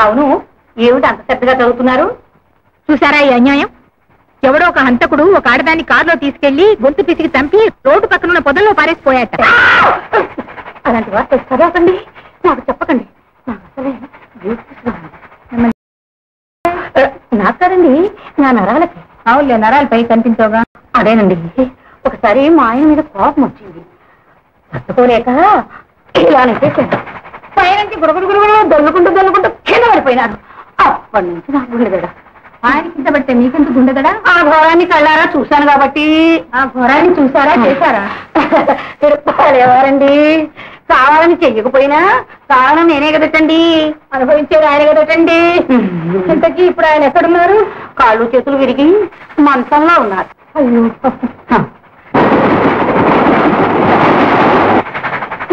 అవును, ఏమిటి అంత శ్రద్ధగా చదువుతున్నారు? చూసారా ఈ అన్యాయం? ఎవడో ఒక హంతకుడు ఒక ఆడదాన్ని కారులో తీసుకెళ్లి గొంతు పిసికి చంపి రోడ్డు పక్కనున్న పొదల్లో పారేసిపోయాట. అలాంటి వార్త చదవకండి, నాకు చెప్పకండి. నాకు అసలే నాకు కాదండి, నా నరాలకి. అవునులే, నరాలపై కనిపించవుగా. అదేనండి, ఒకసారి మా ఆయన మీద కోపం వచ్చింది, తట్టుకోలేక ఇలానే చేశాను. పైనుంచి గురుగురు దొల్లుకుంటూ కింద పడిపోయినాడు. అప్పటి నుంచి నాకు గుండెదడ. ఆయన కింద పడితే మీకెందుకు గుండెదడా? ఆ ఘోరాన్ని కళ్ళారా చూశాను కాబట్టి. ఆ ఘోరాన్ని చూసారా, చేశారా? ఎవరండి? కావాలని చెయ్యకపోయినా కారణం నేనే కదటండి, అనుభవించేది ఆయన కదటండి. ఇంతకీ ఇప్పుడు ఆయన ఎక్కడున్నారు? కాళ్ళు చేతులు విరిగి మంచంలో ఉన్నారు. అయ్యో,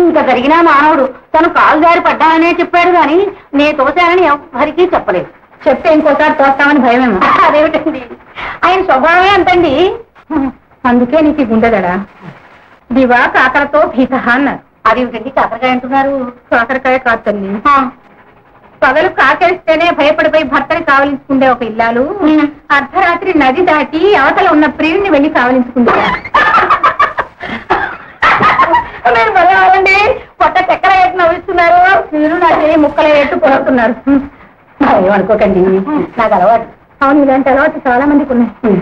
ఇంత జరిగినా మానవుడు తను కాలు జారి పడ్డాననే చెప్పాడు గాని నే తోశానని ఎవరికీ చెప్పలేదు. చెప్తే ఇంకోసారి తోస్తామని భయమేమో. అదేమిటండి, ఆయన స్వభావమే అంతండి. అందుకే నీకు గుండెదడా. దివా కాకరతో భీత అన్నారు. అదేమిటండి కాకరకాయ అంటున్నారు? కాకరకాయ కాదు తల్లి, పగలు కాకేస్తేనే భయపడిపోయి భర్తని కావలించుకుండే ఒక ఇల్లాలు అర్ధరాత్రి నది దాటి అవతల ఉన్న ప్రియుడిని వెళ్లి కావలించుకుంటా. మీరు భయవాలండి, పొట్ట చక్కెర ఎట్టు నవ్విస్తున్నారు. మీరు నాకే ముక్కలు ఎట్టు పొడుతున్నారు. ఏమనుకోకండి, నాకు అలవాటు. అవును, ఇలాంటి అలవాటు చాలా మందికి ఉన్నాయి.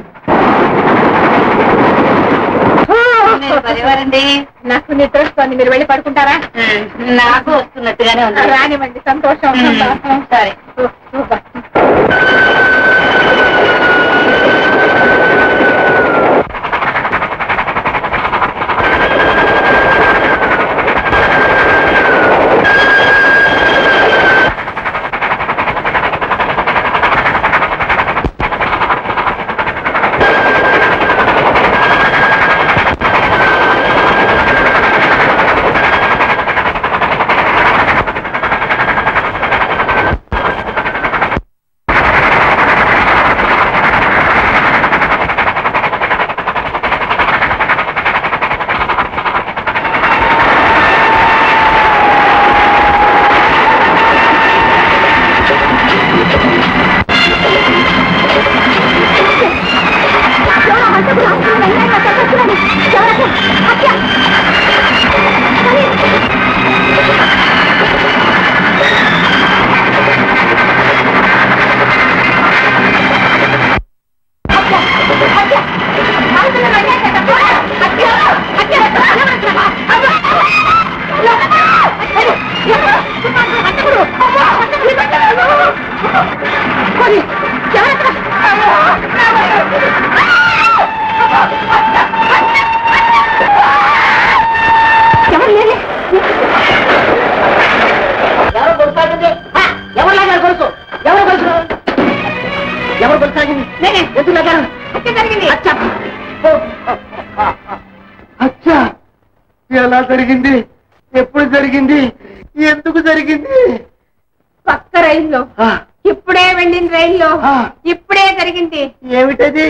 భయవారండి, నాకు నిద్ర వస్తుంది, మీరు వెళ్ళి పడుకుంటారా? నాకు వస్తున్నట్టుగానే ఉంది. రానివ్వండి, సంతోషం. సరే. ఎలా జరిగింది? ఎప్పుడు జరిగింది? ఎందుకు జరిగింది? పక్క రైల్లో, ఇప్పుడే వెళ్ళిన రైల్లో ఇప్పుడే జరిగింది. ఏమిటది?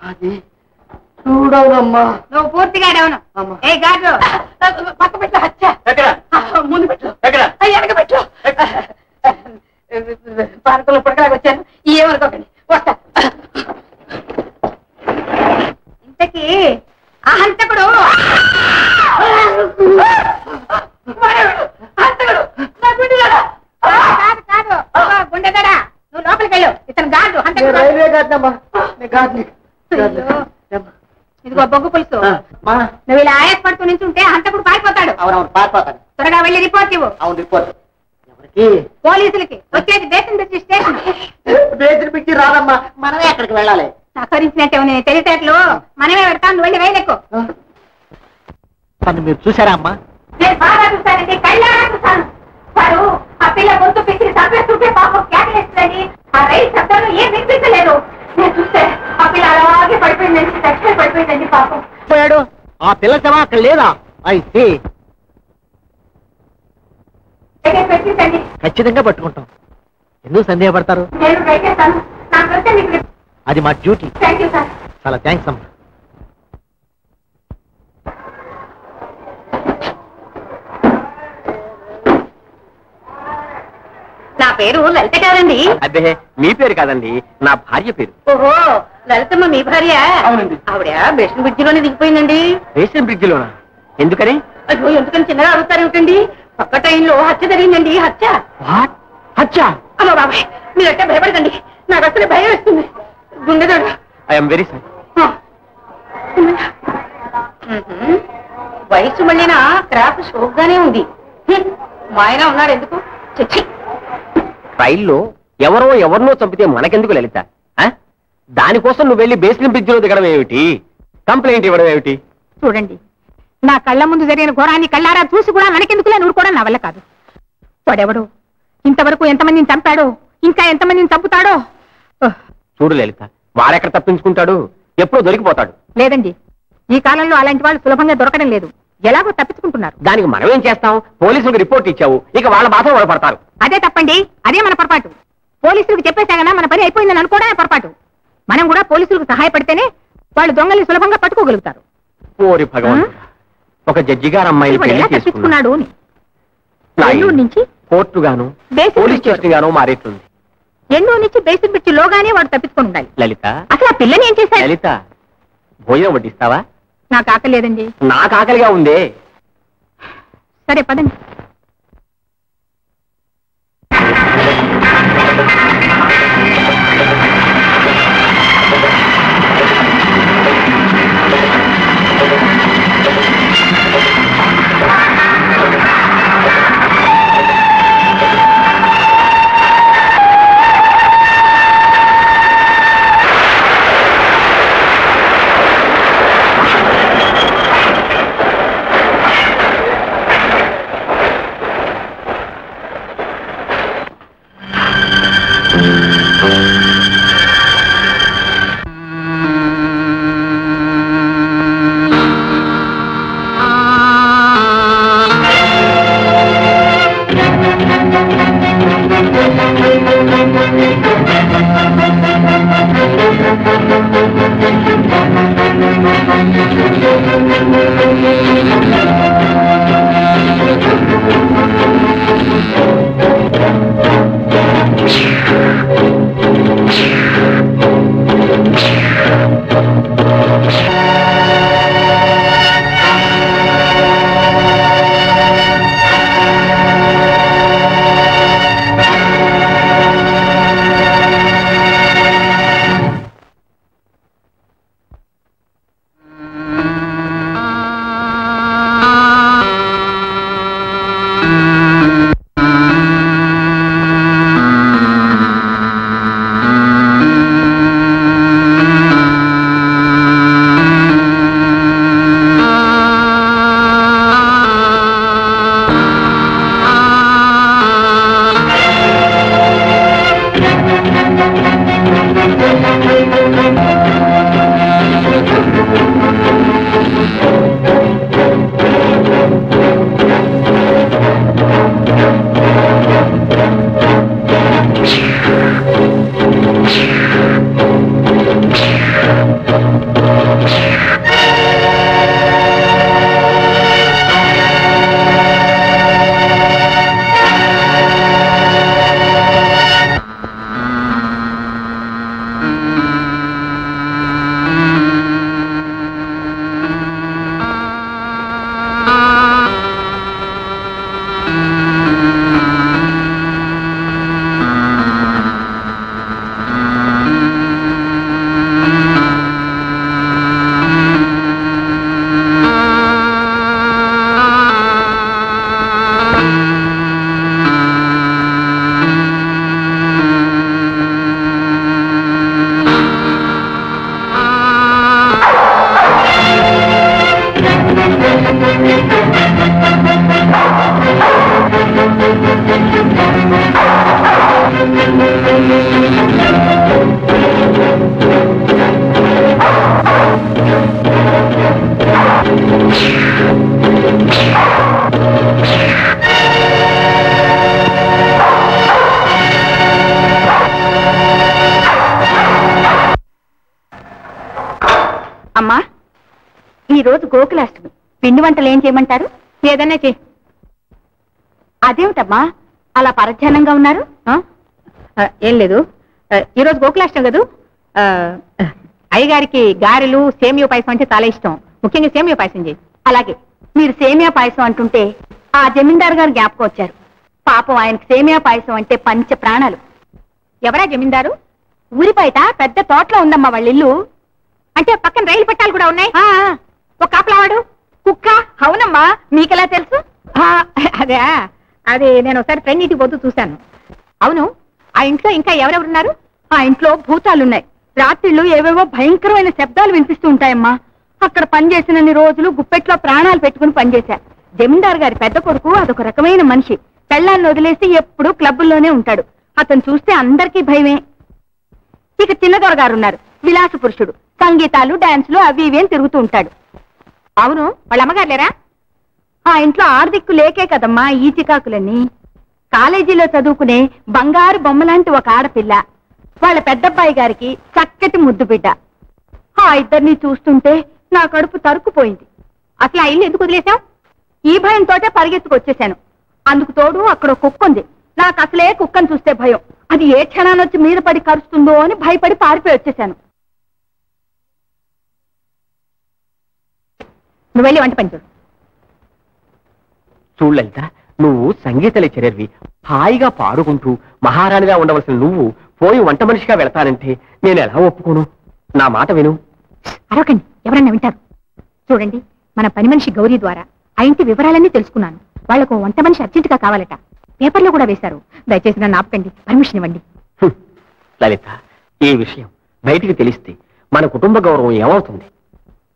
అది చూడవునమ్మా. నువ్వు పూర్తిగా డౌను. ఏ గాడు పక్క పెట్టు. ముందు పెట్టు, వెనక పెట్టు. పార్కులో పుడకలాగా వచ్చాను, ఏమనుకోకండి, వస్తా. ఇంతకీ ఆ హంతకుడు కాదు గుండెదడా, నువ్వు లోపలికి వెళ్ళు. ఇతను గాడు హంతకుడు. రైల్వే కాదమ్మా, ఇదిగో బొగ్గు పులుసు, నువ్వు ఇలా ఆయాసపడుతూ నుంచి ఉంటే హంతకుడు పారిపోతాడు. అవునవును, పారిపోతాడు. త్వరగా వెళ్ళి రిపోర్ట్ ఇవ్వు. అవును, రిపోర్ట్. ఎవరికి? పోలీసులకి. వచ్చేది బేసిన్ బ్రిడ్జి స్టేషన్. బేసిన్ పిచ్చి రాదమ్మా, మనమే అక్కడికి వెళ్ళాలి. సహకరించినట్టే ఉన్నాయి తెలిసేట్లు, మనమే పెడతాం. నువ్వు వెళ్ళి రైలెక్కు. తను మీరు చూసారా అమ్మా? నేను బాగా చూశానండి, కళ్ళారా చూశాను. వాడు ఆ పిల్ల గొంతు పిసిరి చంపేస్తుంటే పాపం కేకలేస్తుందని ఆ రైలు శబ్దంలో ఏం వినిపించలేదు. నేను చూస్తే ఆ పిల్ల అలాగే పడిపోయిందండి, తక్షణ పడిపోయిందండి పాపం. పోయాడు. ఆ పిల్ల శవం అక్కడ లేదా? అయితే పెట్టించండి. ఖచ్చితంగా పట్టుకుంటాం. ఎందుకు సందేహపడతారు? నేను ట్రై చేస్తాను. నాకు వస్తే మీకు. అది మా డ్యూటీ. Thank you sir. చాలా థ్యాంక్స్ అమ్మా. పేరు లలిత కాదండి. అదే మీ పేరు కాదండి, నా భార్య పేరు. ఓహో, లలితమ్మ మీ భార్య? అవునండి. ఆవిడ బేషన్ బ్రిడ్జిలోనే దిగిపోయిందండి. రేషన్ బ్రిడ్జ్ లోనా? ఎందుకని? అయ్యో, ఎందుకని చిన్నగా అడుగుతారేమిటండి? పక్క టైంలో హత్య జరిగిందండి. హత్య. హత్య? అమ్మ బాబాయ్, మీరంటే భయపడకండి, నాకు అసలు భయం వేస్తుంది. గుండెదోడు. I'm very sorry. వయసు మళ్ళీన క్రాఫ్ షోక్గానే ఉంది. మా ఆయన ఉన్నాడు ఎందుకు? చచ్చి. రైల్లో ఎవరో ఎవరినో చంపితే మనకెందుకు లలిత? దానికోసం నువ్వు వెళ్ళి బేస్మెంట్ బ్రిడ్జ్ లో దిగడం ఏమిటి? కంప్లైంట్ ఇవ్వడం ఏమిటి? చూడండి, నా కళ్ళ ముందు జరిగిన ఘోరాన్ని కళ్ళారా చూసి కూడా మనకెందుకులే నూరుకోవడం నా వల్ల కాదు. వాడెవడో ఇంతవరకు ఎంతమందిని చంపాడో, ఇంకా ఎంతమందిని చంపుతాడో. చూడు లలిత, వాడెక్కడ తప్పించుకుంటాడు? ఎప్పుడో దొరికిపోతాడు. లేదండి, ఈ కాలంలో అలాంటి వాళ్ళు సులభంగా దొరకడం లేదు. ఎలాగో తప్పించుకుంటున్నారు. దానికి మనం ఏం చేస్తాం? పోలీసులకు రిపోర్ట్ ఇచ్చావు, ఇక వాళ్ళ బాధ వాళ్ళు పడతారు. అదే తప్పండి, అదే మన పొరపాటు. పోలీసులకు చెప్పేసాగనా మన పని అయిపోయిందని అనుకోవడమే పొరపాటు. మనం కూడా పోలీసులకు సహాయపడితేనే వాళ్ళు దొంగల్ని సులభంగా పట్టుకోగలుగుతారు. ఓరి భగవంతుడా, ఒక జడ్జి గారు అమ్మాయిని పెళ్లి చేసుకున్నాడు. తప్పించుకున్నాడు నా ఎన్నూరు నుంచి కోర్టు గాను బేసిక్ పోలీస్ స్టేషన్ గాను మారేట్లుంది. ఎన్నూరు నుంచి బేసిక్ బిచ్చి లోగానే వాడు తప్పించుకొని ఉండాలి. లలిత, అసలు ఆ పిల్లని ఏం చేశాడు? లలిత, భోజనం వడ్డిస్తావా? నాకు ఆకలి లేదండి. నాకు ఆకలిగా ఉందే. సరే పదండి. అమ్మా, ఈ రోజు గోకులాష్టమి. పిండి వంటలు ఏం చేయమంటారు? ఏదన్నా చే. అదేమిటమ్మా, అలా పరధ్యానంగా ఉన్నారు? ఏం లేదు, ఈరోజు గోకులాష్టం కదూ. అయ్యగారికి గారెలు సేమియా పాయసం అంటే చాలా ఇష్టం. ముఖ్యంగా సేమియా పాయసం చేయి. అలాగే. మీరు సేమియా పాయసం అంటుంటే ఆ జమీందారు గారు జ్ఞాపకం వచ్చారు. పాపం ఆయనకు సేమియా పాయసం అంటే పంచ ప్రాణాలు. ఎవరా జమీందారు? ఊరి బయట పెద్ద తోటలో ఉందమ్మా వాళ్ళ ఇల్లు. అంటే పక్కన రైలు పట్టాలు కూడా ఉన్నాయి. ఒక కాపలావాడు, కుక్క. అవునమ్మా, మీకెలా తెలుసు? అదే అది నేను ఒకసారి ఫ్రెండ్ ఇంటికి పోతూ చూశాను. అవును, ఆ ఇంట్లో ఇంకా ఎవరెవరున్నారు? ఆ ఇంట్లో భూతాలున్నాయి. రాత్రిళ్ళు ఏవేవో భయంకరమైన శబ్దాలు వినిపిస్తూ ఉంటాయమ్మా. అక్కడ పనిచేసినన్ని రోజులు గుప్పెట్లో ప్రాణాలు పెట్టుకుని పనిచేశా. జమీందారు గారి పెద్ద కొడుకు అదొక రకమైన మనిషి. పెళ్ళాన్ని వదిలేసి ఎప్పుడూ క్లబ్బుల్లోనే ఉంటాడు. అతను చూస్తే అందరికీ భయమే. ఇక చిన్నదొరగారు ఉన్నారు, విలాస పురుషుడు. సంగీతాలు డాన్సులు అవి ఇవేం తిరుగుతూ ఉంటాడు. అవును, వాళ్ళ అమ్మగారు లేరా? ఆ ఇంట్లో ఆర్థిక్కు లేకే కదమ్మా ఈ చికాకులన్నీ. కాలేజీలో చదువుకునే బంగారు బొమ్మలాంటి ఒక ఆడపిల్ల, వాళ్ళ పెద్దబ్బాయి గారికి చక్కటి ముద్దు బిడ్డ. ఆ ఇద్దరిని చూస్తుంటే నా కడుపు తరుక్కుపోయింది. అసలు ఆ ఇల్లు ఎందుకు వదిలేశావు? ఈ భయంతోటే పరిగెత్తుకొచ్చేశాను. అందుకు తోడు అక్కడ కుక్క ఉంది. నాకు అసలే కుక్కను చూస్తే భయం. అది ఏ క్షణాన్ని వచ్చి మీద పడి కరుస్తుందో అని భయపడి పారిపోయి వచ్చేశాను. నువ్వు వెళ్ళి వంట పని చూడు. చూడు లలిత, నువ్వు సంగీత లెక్చరర్వి. హాయిగా పాడుకుంటూ మహారాణిగా ఉండవలసిన నువ్వు పోయి వంట మనిషిగా వెళతానంటే నేను ఎలా ఒప్పుకోను? నా మాట విను. అరవకండి, ఎవరన్నా వింటారు. చూడండి, మన పని మనిషి గౌరీ ద్వారా ఆ ఇంటి వివరాలన్నీ తెలుసుకున్నాను. వాళ్లకు వంట మనిషి అర్జెంటుగా కావాలట. పేపర్లో కూడా వేశారు. దయచేసి నన్ను ఆపకండి, పర్మిషన్ ఇవ్వండి. లలిత, ఈ విషయం బయటికి తెలిస్తే మన కుటుంబ గౌరవం ఏమవుతుంది?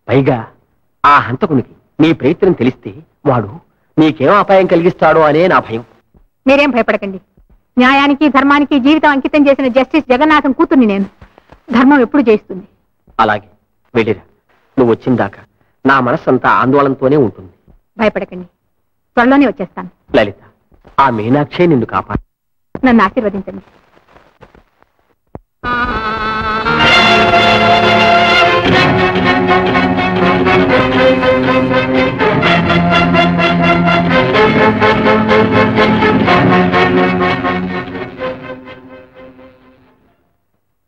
పైగా ఆ హంతకునికి నీ ప్రయత్నం తెలిస్తే వాడు నీకేం అపాయం కలిగిస్తాడో అనే నా భయం. మీరేం భయపడకండి. న్యాయానికి ధర్మానికి జీవితం అంకితం చేసిన జస్టిస్ జగన్నాథం కూతుర్ని నేను. ధర్మం ఎప్పుడు చేస్తుంది. అలాగే వెళ్ళిరా. నువ్వు వచ్చిందాకా నా మనస్సంతా ఆందోళనతోనే ఉంటుంది. భయపడకండి, త్వరలోనే వచ్చేస్తాను. లలిత, ఆ మీనాక్షే నిన్ను కాపాడు. నన్ను ఆశీర్వదించండి.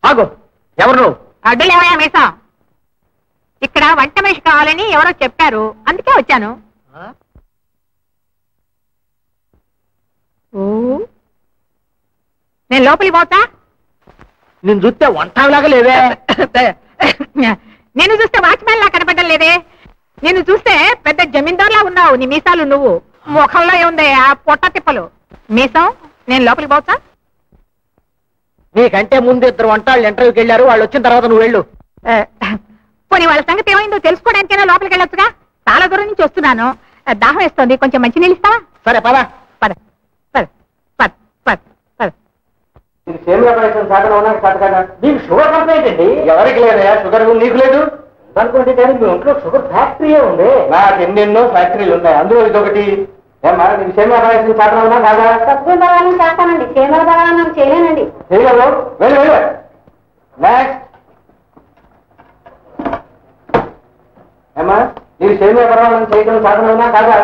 ఆగో, ఎవరు నువ్వు? అడ్డులేవయా మీసా? ఇక్కడ వంట మనిషి కావాలని ఎవరో చెప్పారు, అందుకే వచ్చాను. నేను లోపలికి పోతా? నేను చూస్తే వంటలాగా లేవే. నేను చూస్తే వాచ్మెన్ లా కనపడడం లేదే. నేను చూస్తే పెద్ద జమీందార్లా ఉన్నావు. నీ మీసాలు నువ్వు, ముఖంలో ఏముంది ఆ పొట్ట తిప్పలు. మీసం, నేను లోపలికి పోతా? నీకంటే ముందు ఇద్దరు వంటాళ్ళు ఇంటర్వ్యూకి వెళ్ళారు. వాళ్ళు వచ్చిన తర్వాత నువ్వు వెళ్ళు. పోనీ వాళ్ళ సంగతి ఏమైందో తెలుసుకోవడానికైనా లోపలికి వెళ్ళొచ్చుగా. చాలా దూరం నుంచి వస్తున్నాను, దాహం వేస్తోంది. కొంచెం మంచినీళ్ళు ఇస్తావా? సరే పద. పద పద పద పద పద. నీకు షుగర్ కంప్లైంట్ అండి? ఎవరికి లేదయా షుగర్? నీకు లేదు అనుకుంటే కానీ మీ ఒంట్లో షుగర్ ఫ్యాక్టరీయే ఉంది. నాకు ఎన్నెన్నో ఫ్యాక్టరీలు ఉన్నాయి, అందులో ఇదొకటి. ఏమా నీకు సేమియా పాయసం సాధన కాదా? తప్పకుండా చేస్తానండి. సేమల బలానం చేయలేనండి. చేయగలవు, వెళ్ళు వెళ్ళు. నెక్స్ట్. ఏమా నీకు సేమియా పరమాణం చేయడం సాధన కాదా?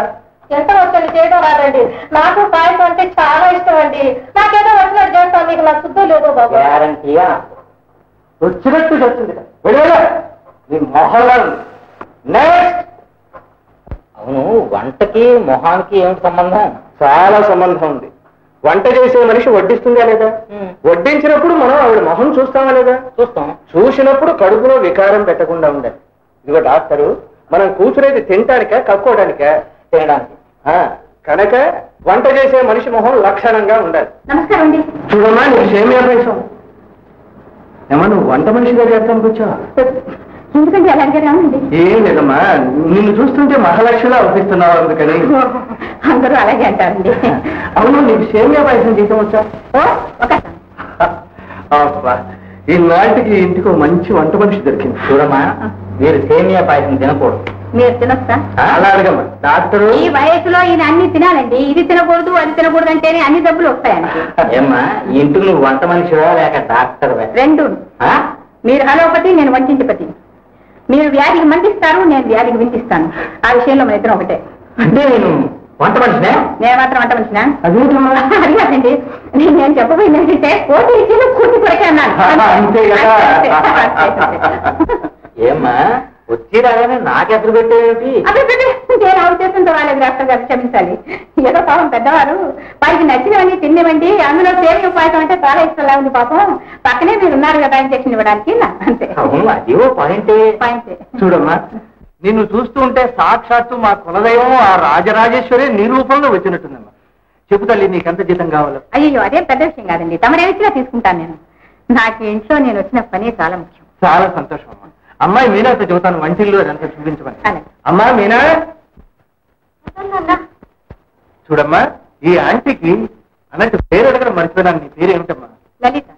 ఎంత వచ్చండి, చేయడం రాదండి. నాకు పాయసం అంటే చాలా ఇష్టం అండి. నాకేదో వచ్చినట్టు చేస్తాను, మీకు నాకు శుద్ధం లేదు బాబు. గ్యారంటీయా? వచ్చినట్టు చెప్తుంది. వెళ్ళు వెళ్ళు, నీ మొహంలో. నెక్స్ట్. అవును, వంటకి మొహానికి ఏమిటి సంబంధం? చాలా సంబంధం ఉంది. వంట చేసే మనిషి వడ్డిస్తుందా లేదా? వడ్డించినప్పుడు మనం ఆవిడ మొహం చూస్తామా లేదా? చూస్తాం. చూసినప్పుడు కడుపులో వికారం పెట్టకుండా ఉండాలి. ఇదిగో డాక్టరు, మనం కూర్చునేది తినటానికా కక్కోవడానికా? తినడానికి. కనుక వంట చేసే మనిషి మొహం లక్షణంగా ఉండాలి. నమస్కారం అండి. చూడమ్మా, నీకు సేమియా పాయసం. ఏమన్నా నువ్వు వంట మనిషిగా చేస్తానికి వచ్చావా? ఎందుకంటే అలా అడిగారండి? ఏం లేదమ్మా, నిన్ను చూస్తుంటే మహాలక్ష్మిలా అనిపిస్తున్నావు, అందుకని. అందరూ అలాగే అంటారండి. అవును, నీకు సేమియా పాయసం చేయటం వచ్చా? అబ్బా, ఈనాటికి ఇంటికి మంచి వంట మనిషి దొరికింది. చూడమ్మా, మీరు సేమియా పాయసం తినకూడదు. మీరు తినొస్తా? అలా అడగమ్మా. డాక్టరు ఈ వయసులో ఈయన అన్ని తినాలండి. ఇది తినకూడదు అది తినకూడదు అంటేనే అన్ని జబ్బులు వస్తాయండి. ఏమ్మా, ఇంటికి నువ్వు వంట మనిషివా లేక డాక్టర్? రెండు. మీరు హలోపతి, నేను వంటింటిపతి. మీరు వ్యాధికి మందిస్తారు, నేను వ్యాధికి వింటిస్తాను. ఆ విషయంలో మన ఇద్దరం ఒకటే. అంటే నేను వంట మనిషినే? నేను మాత్రం వంట మనిషినా? అదేంటండి, నేను చెప్పబోయింది ఏంటంటే పోటీ ఇచ్చి కూర్చి కొరకే అన్నాను. అంతే కదా. ఏమ్మా వచ్చి రాగానే నాకెసరు పెట్టేవి? అదే నేను అవచేస్తుంటే వాళ్ళకి రాష్ట్రం గారు క్షమించాలి. ఏదో పాపం పెద్దవారు వారికి నచ్చినవన్నీ తినేవండి, అందులో సేవింగ్ ఉపాయం అంటే చాలా ఇష్టంలా ఉంది పాపం. పక్కనే మీరు ఉన్నారు కదా ఇంజక్షన్ ఇవ్వడానికి. అంతే. అదివో పాయింటే. చూడమ్మా, నిన్ను చూస్తూ ఉంటే సాక్షాత్తు మా కులదైవం ఆ రాజరాజేశ్వరి నీ రూపంలో వచ్చినట్టుందమ్మా. చెప్పు తల్లి, నీకెంత జీతం కావాలో? అయ్యో అదేం పెద్ద విషయం కాదండి, తమరేమిచ్చినా తీసుకుంటాను నేను. నాకు ఇంట్లో నేను వచ్చిన పని చాలా ముఖ్యం. చాలా సంతోషం అమ్మా. అమ్మాయి మీనాతో చెబుతాను, వంటిల్లు అదంతా చూపించమని. అమ్మా మీనా, చూడమ్మా, ఈ ఆంటీకి అన్నట్టు పేరు అడగడం మర్చిపోయినాను. నీ పేరు ఏమిటమ్మా? లలిత.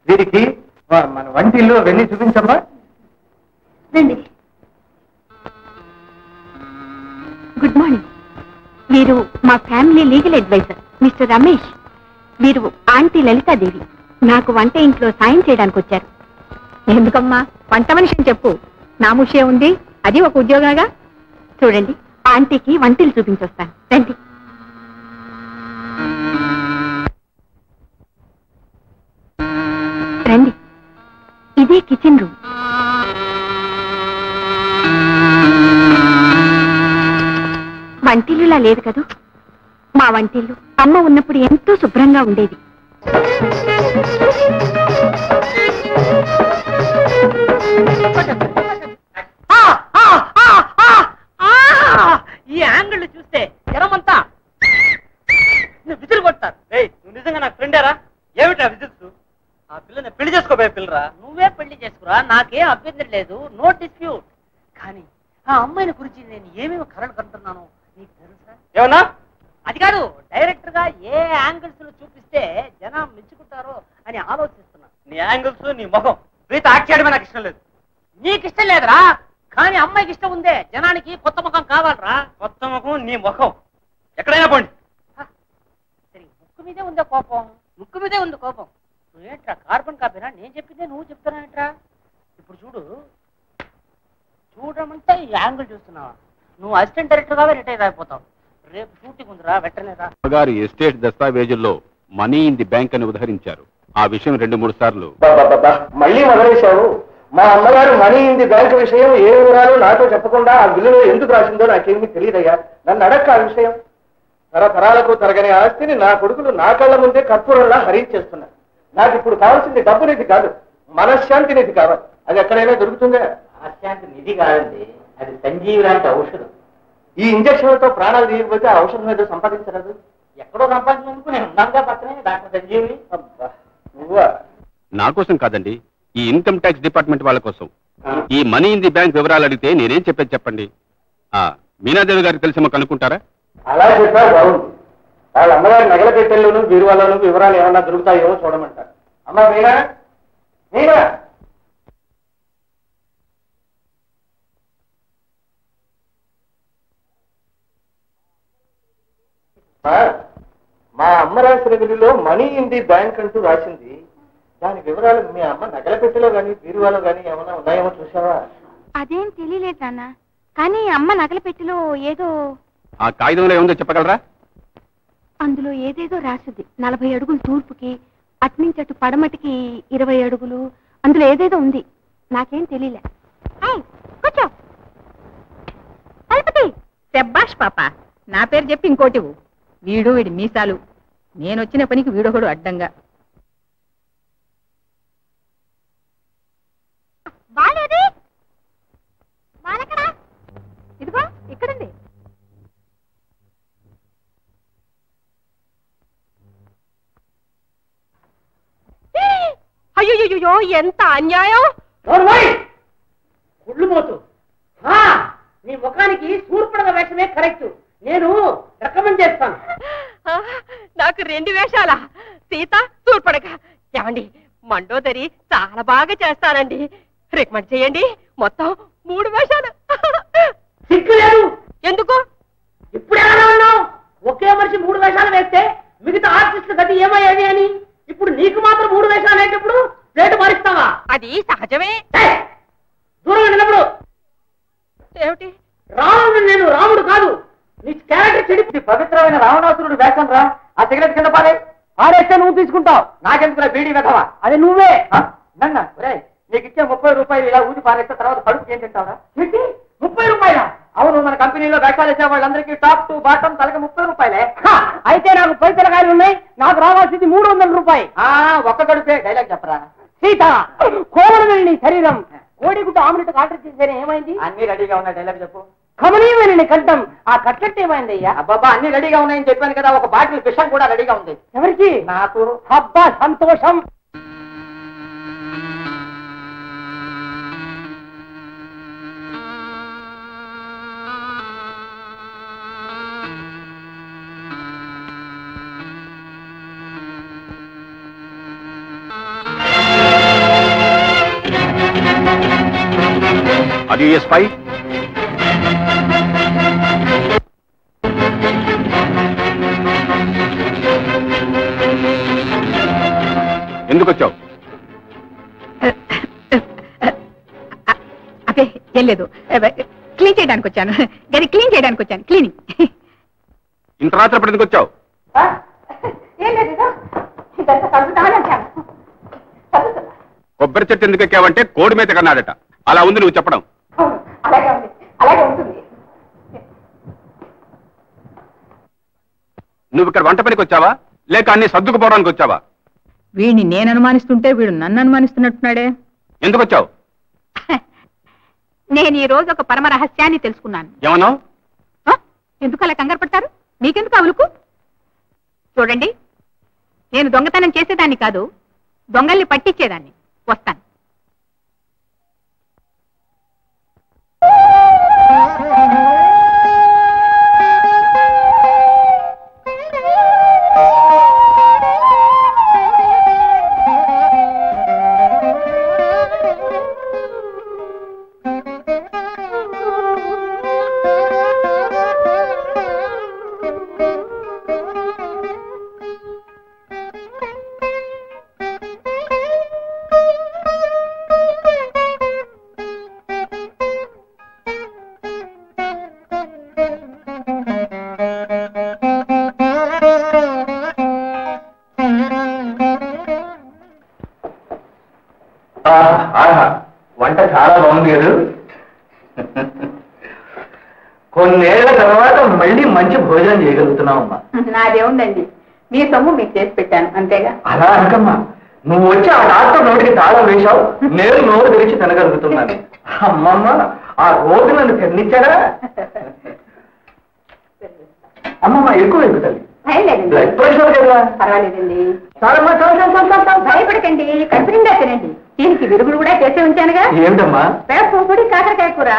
వీరికి మన వంటిల్లు అవన్నీ చూపించమ్మా. రండి. Good morning. వీరు మా family legal advisor mister Ramesh. వీరు ఆంటీ లలితాదేవి. నాకు వంట ఇంట్లో సాయం చేయడానికి వచ్చారు. ఎందుకమ్మా వంట మనిషిని చెప్పు, నా ముషే ఉంది, అది ఒక ఉద్యోగంగా. చూడండి, ఆంటీకి వంటలు చూపించొస్తాను. రండి. రండి, ఇదే కిచెన్ రూమ్. వంటిల్లులా లేదు కదూ. మా వంటిల్లు అమ్మ ఉన్నప్పుడు ఎంతో శుభ్రంగా ఉండేది. ఈ యాంగిల్ చూస్తే జనమంతా విజిల్ కొడతారు. నువ్వు నిజంగా నాకు ఫ్రెండేరా? ఏమిటా విజిల్స్? ఆ పిల్లని పెళ్లి చేసుకోబోయే పిల్లరా? నువ్వే పెళ్లి చేసుకురా, నాకేం అభ్యంతరం లేదు, నో డిస్ప్యూట్. కానీ ఆ అమ్మాయిని గురించి నేను ఏమేమి కలలు కంటున్నాను నీకు తెలుసా? ఏమన్నా? అది కాదు, డైరెక్టర్ గా ఏ యాంగిల్స్ లో చూపిస్తే జనం మెచ్చుకుంటారో అని ఆలోచిస్తున్నా. నీ యాంగిల్స్, నీ ముఖం వీటితో యాక్ట్ చేయడమే నాకు ఇష్టం లేదు. నీకు ఇష్టం లేదురా, కానీ అమ్మాయికి ఇష్టం ఉందే. జనానికి కొత్త ముఖం కావాలరా. కొత్త ముఖం నీ ముఖం ఎక్కడైనా పోండి. సరే, ముక్కు మీదే ఉందే కోపం, ముక్కు మీదే ఉంది కోపం. నువ్వేంట్రా కార్బన్ కాపీనా? నేను చెప్పిందే నువ్వు చెప్తున్నా ఏంట్రా? ఇప్పుడు చూడమంటే ఈ యాంగిల్ చూస్తున్నావా? నువ్వు అసిస్టెంట్ డైరెక్టర్ గా రిటైర్ అయిపోతావు. రేపు షూటింగ్ ఉందిరా, వెంటనేరా. గారి ఎస్టేట్ దస్తావేజుల్లో మనీ ఇన్ ది బ్యాంక్ అని ఉదహరించారు. ఆ విషయం 2-3 సార్లు. మళ్ళీ మొదలేశావు. మా అమ్మగారు మనీ ఇన్ ది బ్యాంక్ విషయం ఏ వివరాలు నాతో చెప్పకుండా ఆ బిల్లులో ఎందుకు రాసిందో నాకేమీ తెలియదయ్యా. నన్ను అడక్క ఆ విషయం. తరతరాలకు తరగని ఆస్తిని నా కొడుకులు నా కళ్ళ ముందే కర్పూరంలా హరించేస్తున్నారు. నాకు ఇప్పుడు కావాల్సింది డబ్బు నిధి కాదు, మనశ్శాంతి నిధి కావాలి. అది ఎక్కడైనా దొరుకుతుందా? మనశ్శాంతి నిధి కాదండి, అది సంజీవి లాంటి ఔషధం. ఈ ఇంజక్షన్లతో ప్రాణాలు తీయకపోతే ఆ ఔషధం ఏదో సంపాదించరాదు? ఎక్కడో సంపాదించినందుకు నేను ఉన్నాగా పక్కనే డాక్టర్ సంజీవి. నువ్వా? నా కోసం కాదండి, ఈ ఇన్కమ్ ట్యాక్స్ డిపార్ట్మెంట్ వాళ్ళ కోసం. ఈ మనీ ఇన్ ది బ్యాంక్ వివరాలు అడిగితే నేనేం చెప్పేది చెప్పండి. మీనాదేవి గారికి తెలిసి కనుక్కుంటారా? అలా చెప్పా బాగుంది. వాళ్ళ అమ్మగారి నగల పెట్టెల్లోనూ బీరువాలోనూ వివరాలు ఏమన్నా దొరుకుతాయేమో చూడమంటారు. అమ్మా మీనా, మీనా, మా అమ్మ రాసిన బిల్లులో మనీ ఇన్ ది బ్యాంక్ అంటూ రాసింది. దాని వివరాలు మీ అమ్మ నగల పెట్టెలో గానీ బీరువాలో గానీ ఏమన్నా ఉన్నాయేమో చూసావా? అదేం తెలియలేదు నాన్న, కానీ అమ్మ నగల పెట్టిలో ఏదో. ఆ కాగితంలో ఏముందో చెప్పగలరా? అందులో ఏదేదో రాసింది. 40 అడుగులు తూర్పుకి, అట్నుంచి అటు పడమటికి 20 అడుగులు. అందులో ఏదేదో ఉంది, నాకేం తెలియలే. కూర్చో. శబ్బాష్ పాప, నా పేరు చెప్పి ఇంకోటి. వీడు వీడి మీసాలు, నేనొచ్చిన పనికి వీడొకడు అడ్డంగా. ఇదిగో ఇక్కడండి. అయ్యో ఎంత అన్యాయం! కుళ్ళు మోతు, నీ ముఖానికి సూర్పడగ వేషమే కరెక్ట్. నేను రికమెండ్ చేస్తాను. నాకు 2 వేషాలా? సీత, సూర్పడగ. ఏమండి, మండోదరి చాలా బాగా చేస్తానండి, రికమెండ్ చేయండి. మొత్తం 3 వేషాలు. సిగ్గులేదు ఎందుకు? ఇప్పుడు ఎలా ఉన్నావు? ఒకే మనిషి 3 వేషాలు వేస్తే మిగతా ఆర్టిస్టుల గతి ఏమయ్యేది అని. ఇప్పుడు నీకు మాత్రం 3 వేషాలు వేసేటప్పుడు ప్లేటు మారిస్తావా? అది సహజమే. దూరంగా నిలబడు. ఏమిటి? రాముడు నేను, రాముడు కాదు. నీ క్యారెక్టర్ చెడి. పవిత్రమైన రావణాసురుడు వేషం రా. ఆ సిగరెట్ కింద పారేస్తే నువ్వు తీసుకుంటావు. నాకెందుకురా బీడీ వెధవా? అది నువ్వే. నన్న నీకు ఇచ్చే 30 రూపాయలు ఇలా ఊది పారేస్తే తర్వాత కడుపు ఏం తింటావురా? 30 రూపాయలా? అవును, మన కంపెనీలో వేషాలు వేసే వాళ్ళందరికీ టాప్ టు బాటం తలకి 30 రూపాయలే. అయితే నాకు పైసలకాయలు ఉన్నాయి. నాకు రావాల్సింది 300 రూపాయలు. ఒక్క కడుపే. డైలాగ్ చెప్పరా? సీత కోమలమైన నీ శరీరం కోడిగుడ్డు ఆమ్లెట్ ఆర్డర్ చేసేనే ఏమైంది? అన్ని రెడీగా ఉన్నాయి. డైలాగ్ చెప్పు. కమనీయమైన కంఠం ఆ కట్లెట్ ఏమైంది అయ్యా? అబ్బాబా అన్ని రెడీగా ఉన్నాయని చెప్పాను కదా. ఒక బాటిల్ విషం కూడా రెడీగా ఉంది. ఎవరికి? నాకు. అబ్బా సంతోషం. Are you a spy? ఎందుకు వచ్చావు? అదే ఏం లేదు, క్లీన్ చేయడానికి వచ్చాను. గది క్లీన్ చేయడానికి వచ్చాను. క్లీనింగ్. ఇంత రాత్రి ఎందుకు వచ్చావు? ఏం లేదు, కొబ్బరి చెట్టు ఎందుకు ఎక్కావంటే కోడి మీద కన్నాడట. అలా ఉంది నువ్వు చెప్పడం. అలాగే ఉంది, అలాగే ఉంటుంది. నువ్వు ఇక్కడ వంట పనికి వచ్చావా లేక అన్ని సర్దుకుపోవడానికి వచ్చావా? వీడిని నేను అనుమానిస్తుంటే వీడు నన్ను అనుమానిస్తున్నట్టున్నాడే. ఎందుకు వచ్చావు? నేను ఈ రోజు ఒక పరమ రహస్యాన్ని తెలుసుకున్నాను. ఏమన్నావు? ఎందుకు అలా కంగారు పడతారు? మీకెందుకు అవులుకు? చూడండి, నేను దొంగతనం చేసేదాన్ని కాదు, దొంగల్ని పట్టించేదాన్ని. వస్తాను. వంట చాలా బాగుంది కదా. కొన్నేళ్ల తర్వాత మళ్ళీ మంచి భోజనం చేయగలుగుతున్నావమ్మా. నాదేముందండి, మీ సొమ్ము మీకు చేసి పెట్టాను అంతేగా. అలా అనకమ్మా, నువ్వు వచ్చి ఆ డాక్టర్ నోటికి తాళం వేశావు, నేను నోరు తెరిచి తినగలుగుతున్నాను. అమ్మమ్మ, ఆ రోజు నన్ను తిన్నిచ్చాడా? అమ్మమ్మ ఎక్కువ ఎక్కుతుంది. బ్లడ్ ప్రెషర్ కదా. పర్వాలేదండి, చాలమ్మా, భయపడకండి. కడుపు నిండా తినండి. దీనికి విరుగుడు కూడా చేసి ఉంచానుగా. ఏమిటమ్మా? వేపపొడి, కాకరకాయ కూర,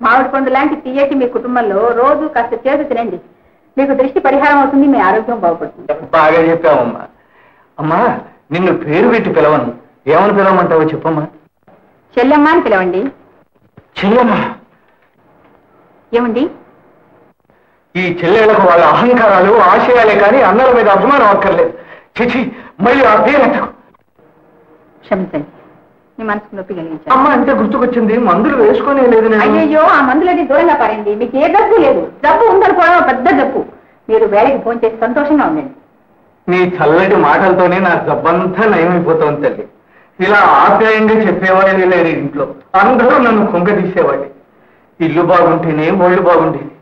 మామిడి పండు లాంటి తీయటి మీ కుటుంబంలో రోజు కాస్త చేదు తినండి. మీకు దృష్టి పరిహారం అవుతుంది, మీ ఆరోగ్యం బాగుపడుతుంది. బాగా చెప్పావమ్మా. అమ్మా, నిన్ను పేరు పెట్టి పిలవను, ఏమని పిలవమంటావో చెప్పమ్మా. చెల్లెమ్మ అని పిలవండి. చెల్లెమ్మా? ఏమండి, ఈ చెల్లెళ్లకు వాళ్ళ అహంకారాలు ఆశయాలే కానీ అన్నల మీద అభిమానం అక్కర్లేదు. చిచి, మళ్ళీ ఆ పేరెత్తకు. క్షమించండి, మీ మనసుకు నొప్పి కలిగించాను. అమ్మ అంటే గుర్తుకొచ్చింది, మందులు వేసుకునే లేదు నేను. అయ్యో, ఆ మందులన్నీ దూరంగా పారండి. మీకు ఏ జబ్బు లేదు. జబ్బు ఉందనుకోవడం పెద్ద జబ్బు. మీరు వేళకి ఫోన్ చేసి సంతోషంగా ఉండండి. నీ చల్లటి మాటలతోనే నా జబ్బంతా నయమైపోతుంది తల్లి. ఇలా ఆప్యాయంగా చెప్పేవాళ్ళే లేరు ఇంట్లో. అందరూ నన్ను కొంగ తీసేవాడి. ఇల్లు బాగుంటేనే ఒళ్ళు బాగుండేది.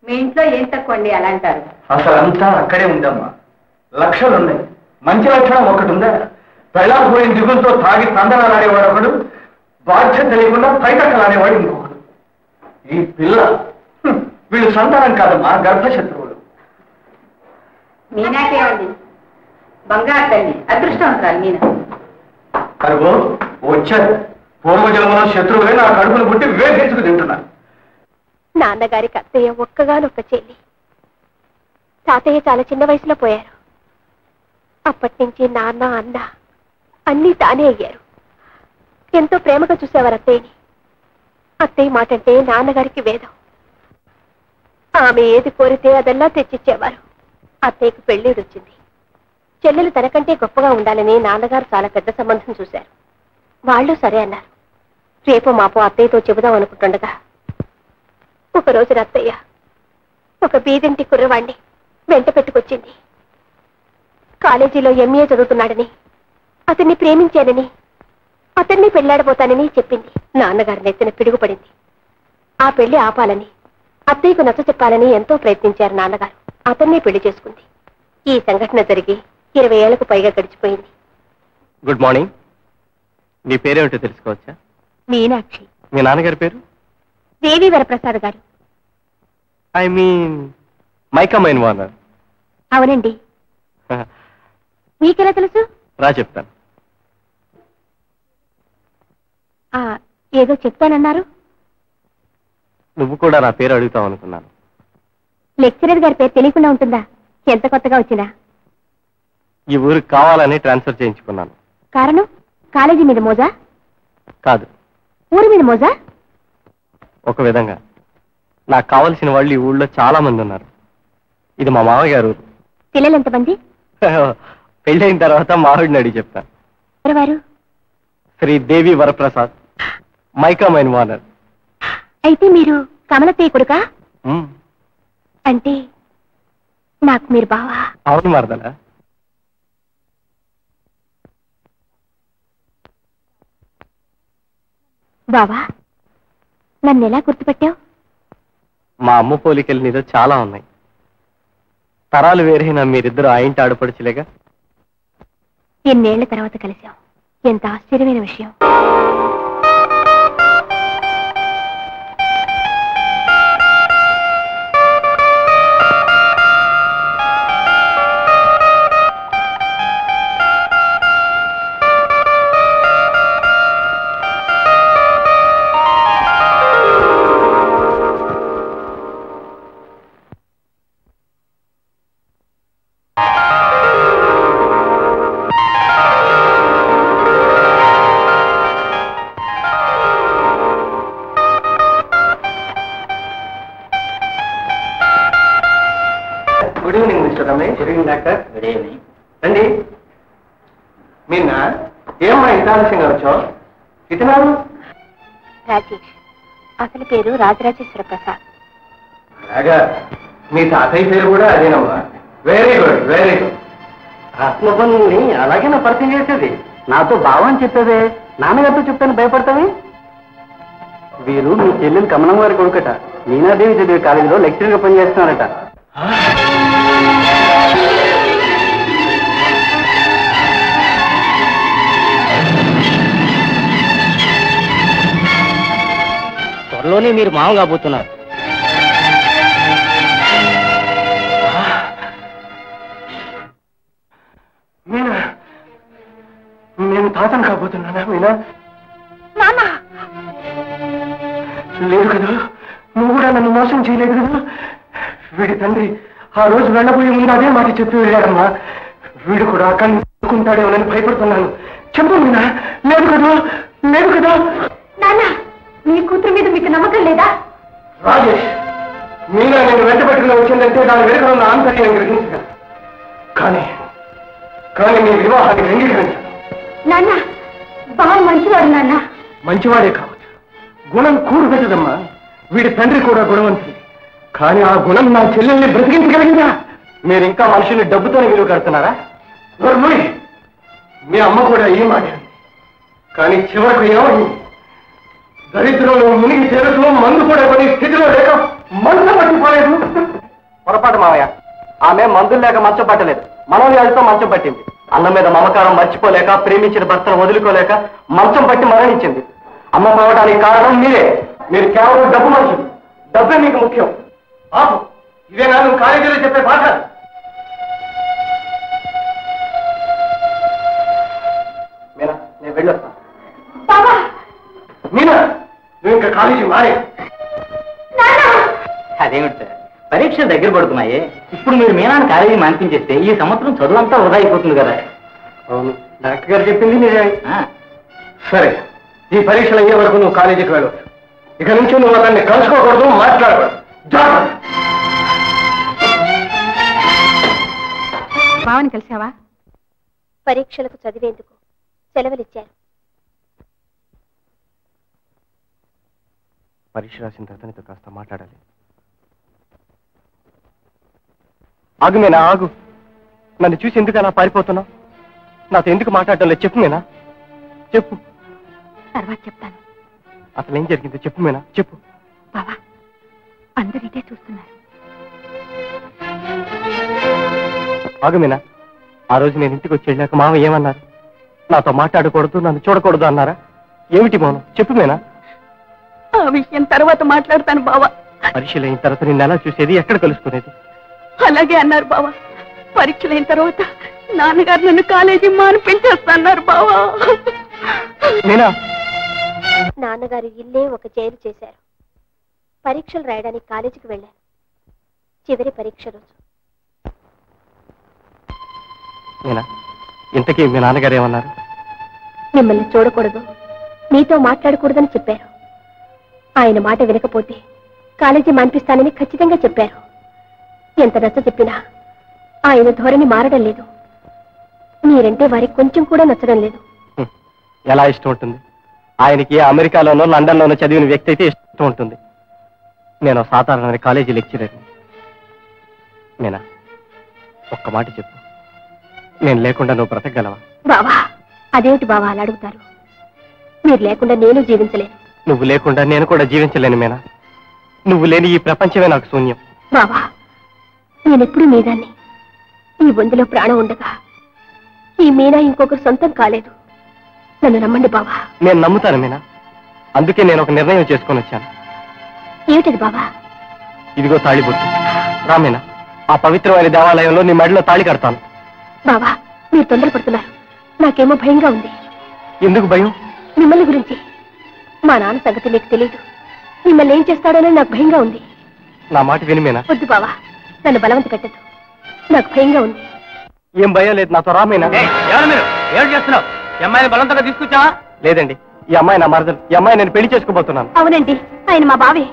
మీ ఇంట్లో ఏం తక్కువ అండి అలా అంటారు? అసలంతా అక్కడే ఉందమ్మా. లక్షలున్నాయి, మంచి లక్షణం ఒకటి ఉందా? పెళ్ళాపోయిన దిగులతో తాగి తందనాలాడేవాడు ఒకడు, బాధ్యత లేకుండా పైకక్కలాడేవాడు ఇంకొకడు. ఈ పిల్ల వీళ్ళు సంతానం కాదమ్మా, గర్భశత్రువులు. మీనాకేమండి, బంగారు తల్లి, అదృష్టవంతురాలు మీనా. కరువు వచ్చారు. పూర్వజన్మలో శత్రువులే నా కడుపును పుట్టి వేధించుకు తింటున్నాను. నాన్నగారికి అత్తయ్య ఒక్కగానొక్క చెల్లి. తాతయ్య చాలా చిన్న వయసులో పోయారు. అప్పటి నుంచి నాన్న, అన్న అన్నీ తానే అయ్యారు. ఎంతో ప్రేమగా చూసేవారు అత్తయ్యని. అత్తయ్య మాటంటే నాన్నగారికి వేదం. ఆమె ఏది కోరితే అదల్లా తెచ్చిచ్చేవారు. అత్తయ్యకు పెళ్ళిడొచ్చింది. చెల్లెలు తనకంటే గొప్పగా ఉండాలని నాన్నగారు చాలా పెద్ద సంబంధం చూశారు. వాళ్ళు సరే అన్నారు. రేపు మాపు అత్తయ్యతో చెబుదాం అనుకుంటుండగా ఒకరోజు అత్తయ్య ఒక బీదింటి కుర్రవాణ్ణి వెంట పెట్టుకొచ్చింది. కాలేజీలో ఎంఏ చదువుతున్నాడని, అతన్ని ప్రేమించానని, అతన్ని పెళ్లాడబోతానని చెప్పింది. నాన్నగారి నెత్తిన పిడుగుపడింది. ఆ పెళ్లి ఆపాలని, అత్తయ్యకు నచ్చ చెప్పాలని ఎంతో ప్రయత్నించారు నాన్నగారు. అతన్నే పెళ్లి చేసుకుంది. ఈ సంఘటన జరిగి 20 ఏళ్లకు పైగా గడిచిపోయింది. Good morning. నీ పేరేమిటో తెలుసుకోవచ్చా? మీనాక్షి. మీ నాన్నగారి పేరు? దేవి వరప్రసాద్ గారు. I mean mica mine Warner. అవునండి. మీకెలా తెలుసు? రా చెప్తాను. ఏదో చెప్తానన్నారు. నువ్వు కూడా నా పేరు అడుగుతావు అనుకున్నాను. లెక్చరర్ గారి పేరు తెలియకుండా ఉంటుందా? ఎంత కొత్తగా వచ్చినా. ఈ ఊరికి కావాలని ట్రాన్స్ఫర్ చేయించుకున్నాను. కారణం? కాలేజీ మీద మోజా? కాదు, ఊరి మీద మోజా? ఒక విధంగా నాకు కావలసిన వాళ్ళు ఈ ఊళ్ళో చాలా మంది ఉన్నారు. ఇది మా మామగారు ఊరు. పిల్లలు ఎంతమంది? పెళ్ళైన తర్వాత మావిడిని అడిగి చెప్తాను. ఎవరు? శ్రీ దేవి వరప్రసాద్, మైకా మైన్ వార్నర్. అయితే మీరు కమలతయ్య కొడుకా? అంటే నాకు మీరు బావా? అవును మరదలా. బావా, నన్ను ఎలా గుర్తుపెట్టావు? మా అమ్మ పోలికలు నీతో చాలా ఉన్నాయి. తరాలు వేరైనా మీరిద్దరు ఆ ఇంటి ఆడపడుచులేగా. ఎన్నేళ్ల తర్వాత కలిశాం. ఎంత ఆశ్చర్యమైన విషయం. Good evening mister Ramesh. Good evening doctor. Good evening. రండి. మీన్న ఏమ్మా ఇంత ఆలస్యంగా వచ్చావు? ఇతనాలు? రాజేష్. అసలు పేరు రాజరాజేశ్వర ప్రసాద్. అలాగా, మీ తాతయ్య పేరు కూడా అదేనమ్మా. Very good, very good. ఆత్మబంధుల్ని అలాగే నా పరిచయం చేసేది. నాతో బావని చెప్పేదే, నాన్నగారితో చెప్తాను భయపడతావి. వీరు మీ చెల్లెలు కమలం వారి కొడుకట. మీనాదేవి చదివే కాలేజీలో లెక్చరర్గా పనిచేస్తున్నారట. త్వరలోనే మీరు మామ కాబోతున్నారు. మీనా, నేను తాతను కాబోతున్నానా? మీనా లేదు కదా, నువ్వు కూడా నన్ను మోసం చేయలేదు కదా. వీడి తండ్రి ఆ రోజు వెళ్ళబోయే ముందు అదే మాట చెప్పి వెళ్ళాడమ్మా. వీడు కూడా అక్కడిని అనుకుంటాడేమోనని భయపడుతున్నాను. చెప్పు మీనా. లేదు కదా, లేదు కదా. నాన్న, మీ కూతురు మీద మీకు నమ్మకం లేదా? రాజేష్, మీనా నేను వెంట పెట్టుకుని వచ్చిందంటే దాని వెనుక ఉన్న ఆంతర్యాన్ని గ్రహించగా. కానీ కానీ నీ వివాహాన్ని అంగీకరించాను. నాన్న, బావ మంచివాడు నాన్న. మంచివాడే కావచ్చు, గుణం కూడు పెట్టదమ్మా. వీడి తండ్రి కూడా గుణవంతుడు. కానీ ఆ గుణం నా చెల్లెల్ని బ్రతికించగలిగిందా? మీరు ఇంకా మనుషుల్ని డబ్బుతోనే విలువ కడుతున్నారా? మీ అమ్మ కూడా ఈ మాట అంది. కానీ చివరకు ఏమైంది? దరిద్రంలో మునిగి చేరుతూ మందు కూడా కొని స్థితిలో లేక మంచం పట్టిపోలేదు. పొరపాటు మావయ్య, ఆమె మందులు లేక మంచం పట్టలేదు, మనోవ్యాధితో మంచం పట్టింది. అన్నం మీద మమకారం మర్చిపోలేక, ప్రేమించిన భర్తను వదులుకోలేక మంచం పట్టి మరణించింది. అమ్మ పోవడానికి కారణం మీరే. మీరు కేవలం డబ్బు మనుషులు. డబ్బే మీకు ముఖ్యం. పాపం, ఇవేనా నువ్వు కాలేజీలో చెప్పే పాఠ? మీనా, నేను వెళ్ళొస్తాను. మీనా, నువ్వు ఇంకా కాలేజీ మారే. అదేమిటి సార్, పరీక్షలు దగ్గర పడుతున్నాయి. ఇప్పుడు మీరు మీనాన్ని కాలేజీ మాన్పించేస్తే ఈ సంవత్సరం చదువు అంతా వృధా అయిపోతుంది కదా. అవును, డాక్టర్ గారు చెప్పింది నిజమే. ఆ, సరే, ఈ పరీక్షలు అయ్యే వరకు నువ్వు కాలేజీకి వెళ్ళవచ్చు. ఇక నుంచి నువ్వు అతన్ని కలుసుకోకూడదు, మాట్లాడకూడదు. జాగ్రత్త. బావని కలిసావా? పరీక్షలకు చదివేందుకు సెలవులిచ్చారు. పరీక్ష రాసిన తర్వాత నీతో కాస్త మాట్లాడాలి. ఆగు మీనా, ఆగు. నన్ను చూసి ఎందుకు అలా పారిపోతున్నావు? నాతో ఎందుకు మాట్లాడటం లేదు? చెప్పు మీనా, చెప్పు. తర్వాత చెప్తాను. అసలు ఏం జరిగిందో చెప్పు మీనా, చెప్పు. బావా, అందరూ ఇదే చూస్తున్నారు. ఆగు మీనా, ఆ రోజు నేను ఇంటికి వచ్చి వెళ్ళాక మామ ఏమన్నారు? నాతో మాట్లాడకూడదు, నన్ను చూడకూడదు అన్నారా? ఏమిటి మౌనం? చెప్పు మీనా. ఆ విషయం తర్వాత మాట్లాడతాను బావా. పరీక్షలు అయిన తర్వాత నిన్ను ఎలా చూసేది, ఎక్కడ కలుసుకునేది? అలాగే అన్నారు బావా. పరీక్షలైన తర్వాత నాన్నగారు నన్ను కాలేజీ మానిపించేస్తున్నారు బావా. మీనా, నాన్నగారు ఇల్లే ఒక జైలు చేశారు. పరీక్షలు రాయడానికి కాలేజీకి వెళ్ళాను. చివరి పరీక్ష రోజు. మీనా, ఇంతకీ మీ నాన్నగారు ఏమన్నారు? మిమ్మల్ని చూడకూడదు, మీతో మాట్లాడకూడదని చెప్పారు. ఆయన మాట వినకపోతే కాలేజీ మాన్పిస్తానని ఖచ్చితంగా చెప్పారు. ఎంత నచ్చ చెప్పినా ఆయన ధోరణి మారడం లేదు. మీరంటే వారికి కొంచెం కూడా నచ్చడం లేదు. ఎలా ఇష్టం ఉంటుంది? ఆయనకి అమెరికాలోనో లండన్లోనో చదివిన వ్యక్తి అయితే ఇష్టం ఉంటుంది. నేను సాధారణ కాలేజీ లెక్చరర్ని. మీనా, ఒక్క మాట చెప్పు, నేను లేకుండా నువ్వు బ్రతకగలవా? బావా, అదేమిటి బావా అలా అడుగుతారు? మీరు లేకుండా నేను జీవించలేను. నువ్వు లేకుండా నేను కూడా జీవించలేను మీనా. నువ్వు లేని ఈ ప్రపంచమే నాకు శూన్యం. బావా, నేనెప్పుడు మీదాన్ని. ఈ బొందులో ప్రాణం ఉండగా ఈ మీనా ఇంకొకరు సొంతం కాలేదు. నన్ను నమ్మండి బావా. నేను నమ్ముతాను మీనా. అందుకే నేను ఒక నిర్ణయం చేసుకొని వచ్చాను. ఏమిటది బావా? ఇదిగో తాళిబొట్టు. రా మీనా, ఆ పవిత్రమైన దేవాలయంలో నీ మెడలో తాళి కడతాను. బావా, మీరు తొందరపడుతున్నారు. నాకేమో భయంగా ఉంది. ఎందుకు భయం? మిమ్మల్ని గురించి. మా నాన్న సంగతి మీకు తెలియదు. మిమ్మల్ని ఏం చేస్తాడోనని నాకు భయంగా ఉంది. నా మాట విని మీనా. వద్దు బావా, నన్ను బలవంత పెట్టద్దు. నాకు భయంగా ఉంది. ఏం భయం లేదు, నాతో రా మీనా. ఎవరు మీరు? ఏం చేస్తున్నావు? ఈ అమ్మాయిని బలవంతంగా తీసుకొచ్చావా? లేదండి, ఈ అమ్మాయి నా మరదలు. ఈ అమ్మాయి నేను పెళ్లి చేసుకోబోతున్నాను. అవునండి, ఆయన మా బావే.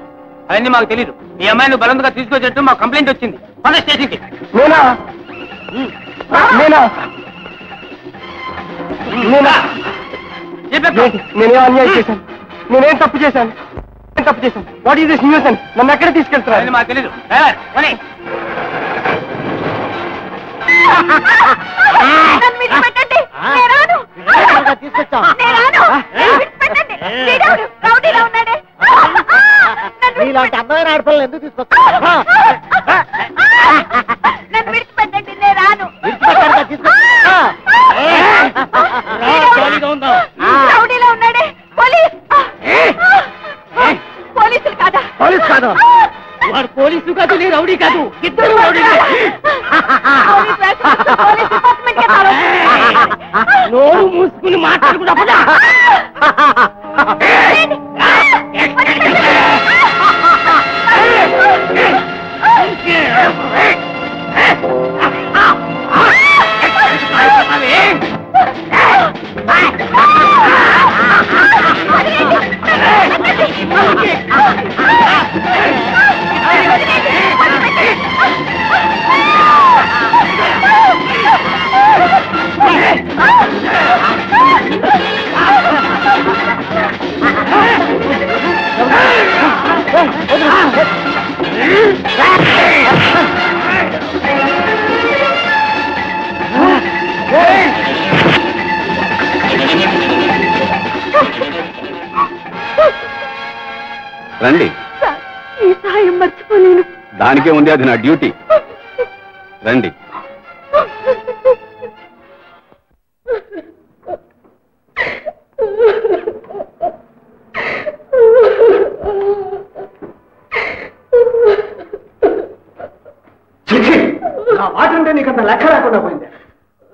అవన్నీ మాకు తెలియదు. ఈ అమ్మాయిని బలవంతంగా తీసుకొచ్చేట్టు మాకు కంప్లైంట్ వచ్చింది. పద స్టేషన్కి. మీనా, మీనా, మీనా, నేనేం అన్యాయం చేశాను? నేనేం తప్పు చేశాను? ఏం తప్పు చేశాను? What is this nuisance? నన్ను ఎక్కడ తీసుకెళ్తున్నారు? మాకు తెలీదు. ఇలాంటి అందమైన ఆడపిల్లలు ఎందుకు తీసుకొస్తా? నన్ను విడిచిపెట్టండి, నేను రాను. రౌడీలో ఉన్నాడే పోలీస్. పోలీసులు కాదా? పోలీస్ కాదు, వాడు పోలీసు కాదు, నీ రౌడీ కాదు, ఇద్దరు రౌడీ. నోరు మూసుకుని మాట్లాడుకుంటా. రండి. ఈ సాయం మర్చిపోలేను. దానికే ఉంది, అది నా డ్యూటీ. రండి. నా మాట అంటే నీకు అంత లెక్క లేకుండా పోయింది.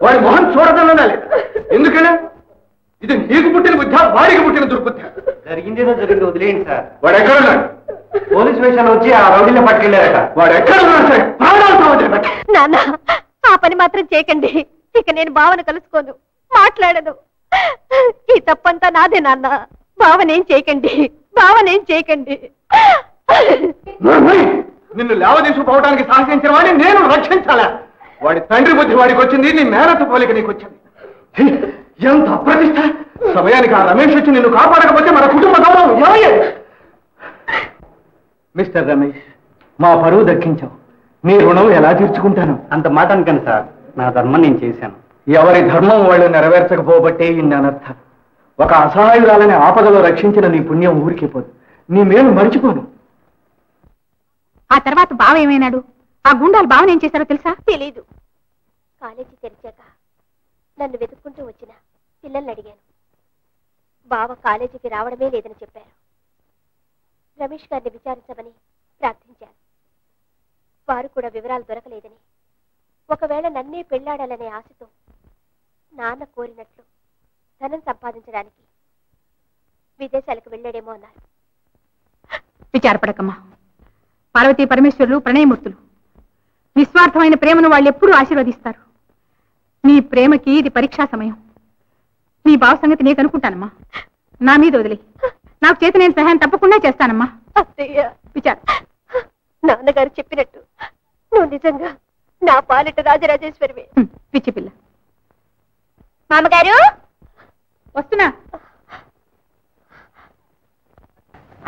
వాడి మొహం చూడదన్నా లేదు. ఎందుకనే? ఇది నీకు పుట్టిన బుద్ధ, వాడికి పుట్టిన దుర్బుద్ధ. జరిగిందేదో జరిగింది, వదిలేయండి సార్. వాడు ఎక్కడ ఉన్నాడు? పోలీస్ స్టేషన్ వచ్చి ఆ రౌడీలో పట్టుకెళ్ళారట. వాడు ఎక్కడ ఉన్నాడు సార్? ప్రాణాలతో వదిలిపెట్ట. నాన్న, ఆ పని మాత్రం చేయకండి. ఇక నేను బావను కలుసుకోను, మాట్లాడను. ఈ తప్పంతా నాదే నాన్న. బావనేం చేయకండి, బావనేం చేయకండి. నిన్ను లేవదీసుకుపోవడానికి సాహసించిన వాడిని నేను రక్షించాలా? వాడి తండ్రి బుద్ధి వాడికి వచ్చింది, నీ మేనత్త పోలిక నీకు వచ్చింది. ఎంత అప్రతిష్ట! సమయానికి ఆ రమేష్ వచ్చి నిన్ను కాపాడకపోతే మన కుటుంబ గౌరవం ఏమయ్యేది? మిస్టర్ రమేష్, మా పరువు దక్కించావు. మీ రుణం ఎలా తీర్చుకుంటాను? అంత మాట అనుకోండి సార్, నా ధర్మం నేను చేశాను. ఎవరి ధర్మం వాళ్ళు నెరవేర్చకపోబట్టే ఇన్ని అనర్థ. ఒక అసహాయురాలని ఆపదలో రక్షించిన నీ పుణ్యం ఊరికే పోదు. నీ మేలు మరిచిపోను. ఆ తర్వాత బావ ఏమైనాడు? ఆ గుండాలు బావని ఏం చేశారో తెలుసా? తెలీదు. కాలేజీ తెరిచాక నన్ను వెతుక్కుంటూ వచ్చిన పిల్లల్ని అడిగాను. బావ కాలేజీకి రావడమే లేదని చెప్పారు. రమేష్ గారిని విచారించమని ప్రార్థించాను. వారు కూడా వివరాలు దొరకలేదని, ఒకవేళ నన్నే పెళ్లాడాలనే ఆశతో నాన్న కోరినట్లు ధనం సంపాదించడానికి విదేశాలకు వెళ్ళాడేమో అన్నారు. విచారపడకమ్మా. పార్వతీ పరమేశ్వరులు ప్రణయమూర్తులు. నిస్వార్థమైన ప్రేమను వాళ్ళు ఎప్పుడూ ఆశీర్వదిస్తారు. నీ ప్రేమకి ఇది పరీక్షా సమయం. నీ బావ సంగతి నేను కనుక్కుంటానమ్మా. నా మీద వదిలే. నాకు చేతి నేను సహాయం తప్పకుండా చేస్తానమ్మా. అత్తయ్య, విచార నాన్నగారు చెప్పినట్టు నువ్వు నిజంగా నా పాలిట రాజరాజేశ్వరివే. పిచ్చి పిల్ల. మామగారు వస్తున్నా.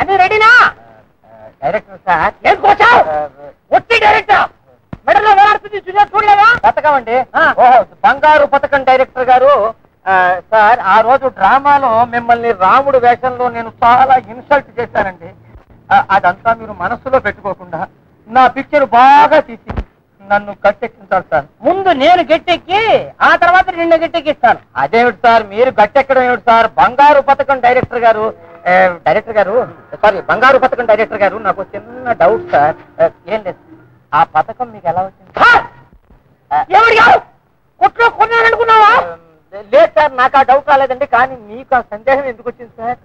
అన్ని రెడీనా? డైరెక్టర్ సార్ ఏం కోచావు? వచ్చి డైరెక్టర్ మెడలో వేలాడుతుంది, చూడలేదా? పథకం అండి. ఓహో, బంగారు పథకం డైరెక్టర్ గారు. సార్, ఆ రోజు డ్రామాలో మిమ్మల్ని రాముడు వేషంలో నేను చాలా ఇన్సల్ట్ చేశానండి. అదంతా మీరు మనస్సులో పెట్టుకోకుండా నా పిక్చర్ బాగా తీసి నన్ను గట్టెక్కించాలి సార్. ముందు నేను గట్టెక్కి ఆ తర్వాత నిన్ను గట్టెక్కిస్తాను. అదేమిటి సార్ మీరు గట్టెక్కడం ఏమిటి సార్? బంగారు పథకం డైరెక్టర్ గారు బంగారు పథకం డైరెక్టర్ గారు, నాకు చిన్న డౌట్ సార్. ఏం లేదు, ఆ పథకం మీకు ఎలా వచ్చింది? కొట్లో కొన్నాననుకున్నావా? లేదు సార్, నాకు ఆ డౌట్ రాలేదండి. కానీ మీకు ఆ సందేహం ఎందుకు వచ్చింది సార్?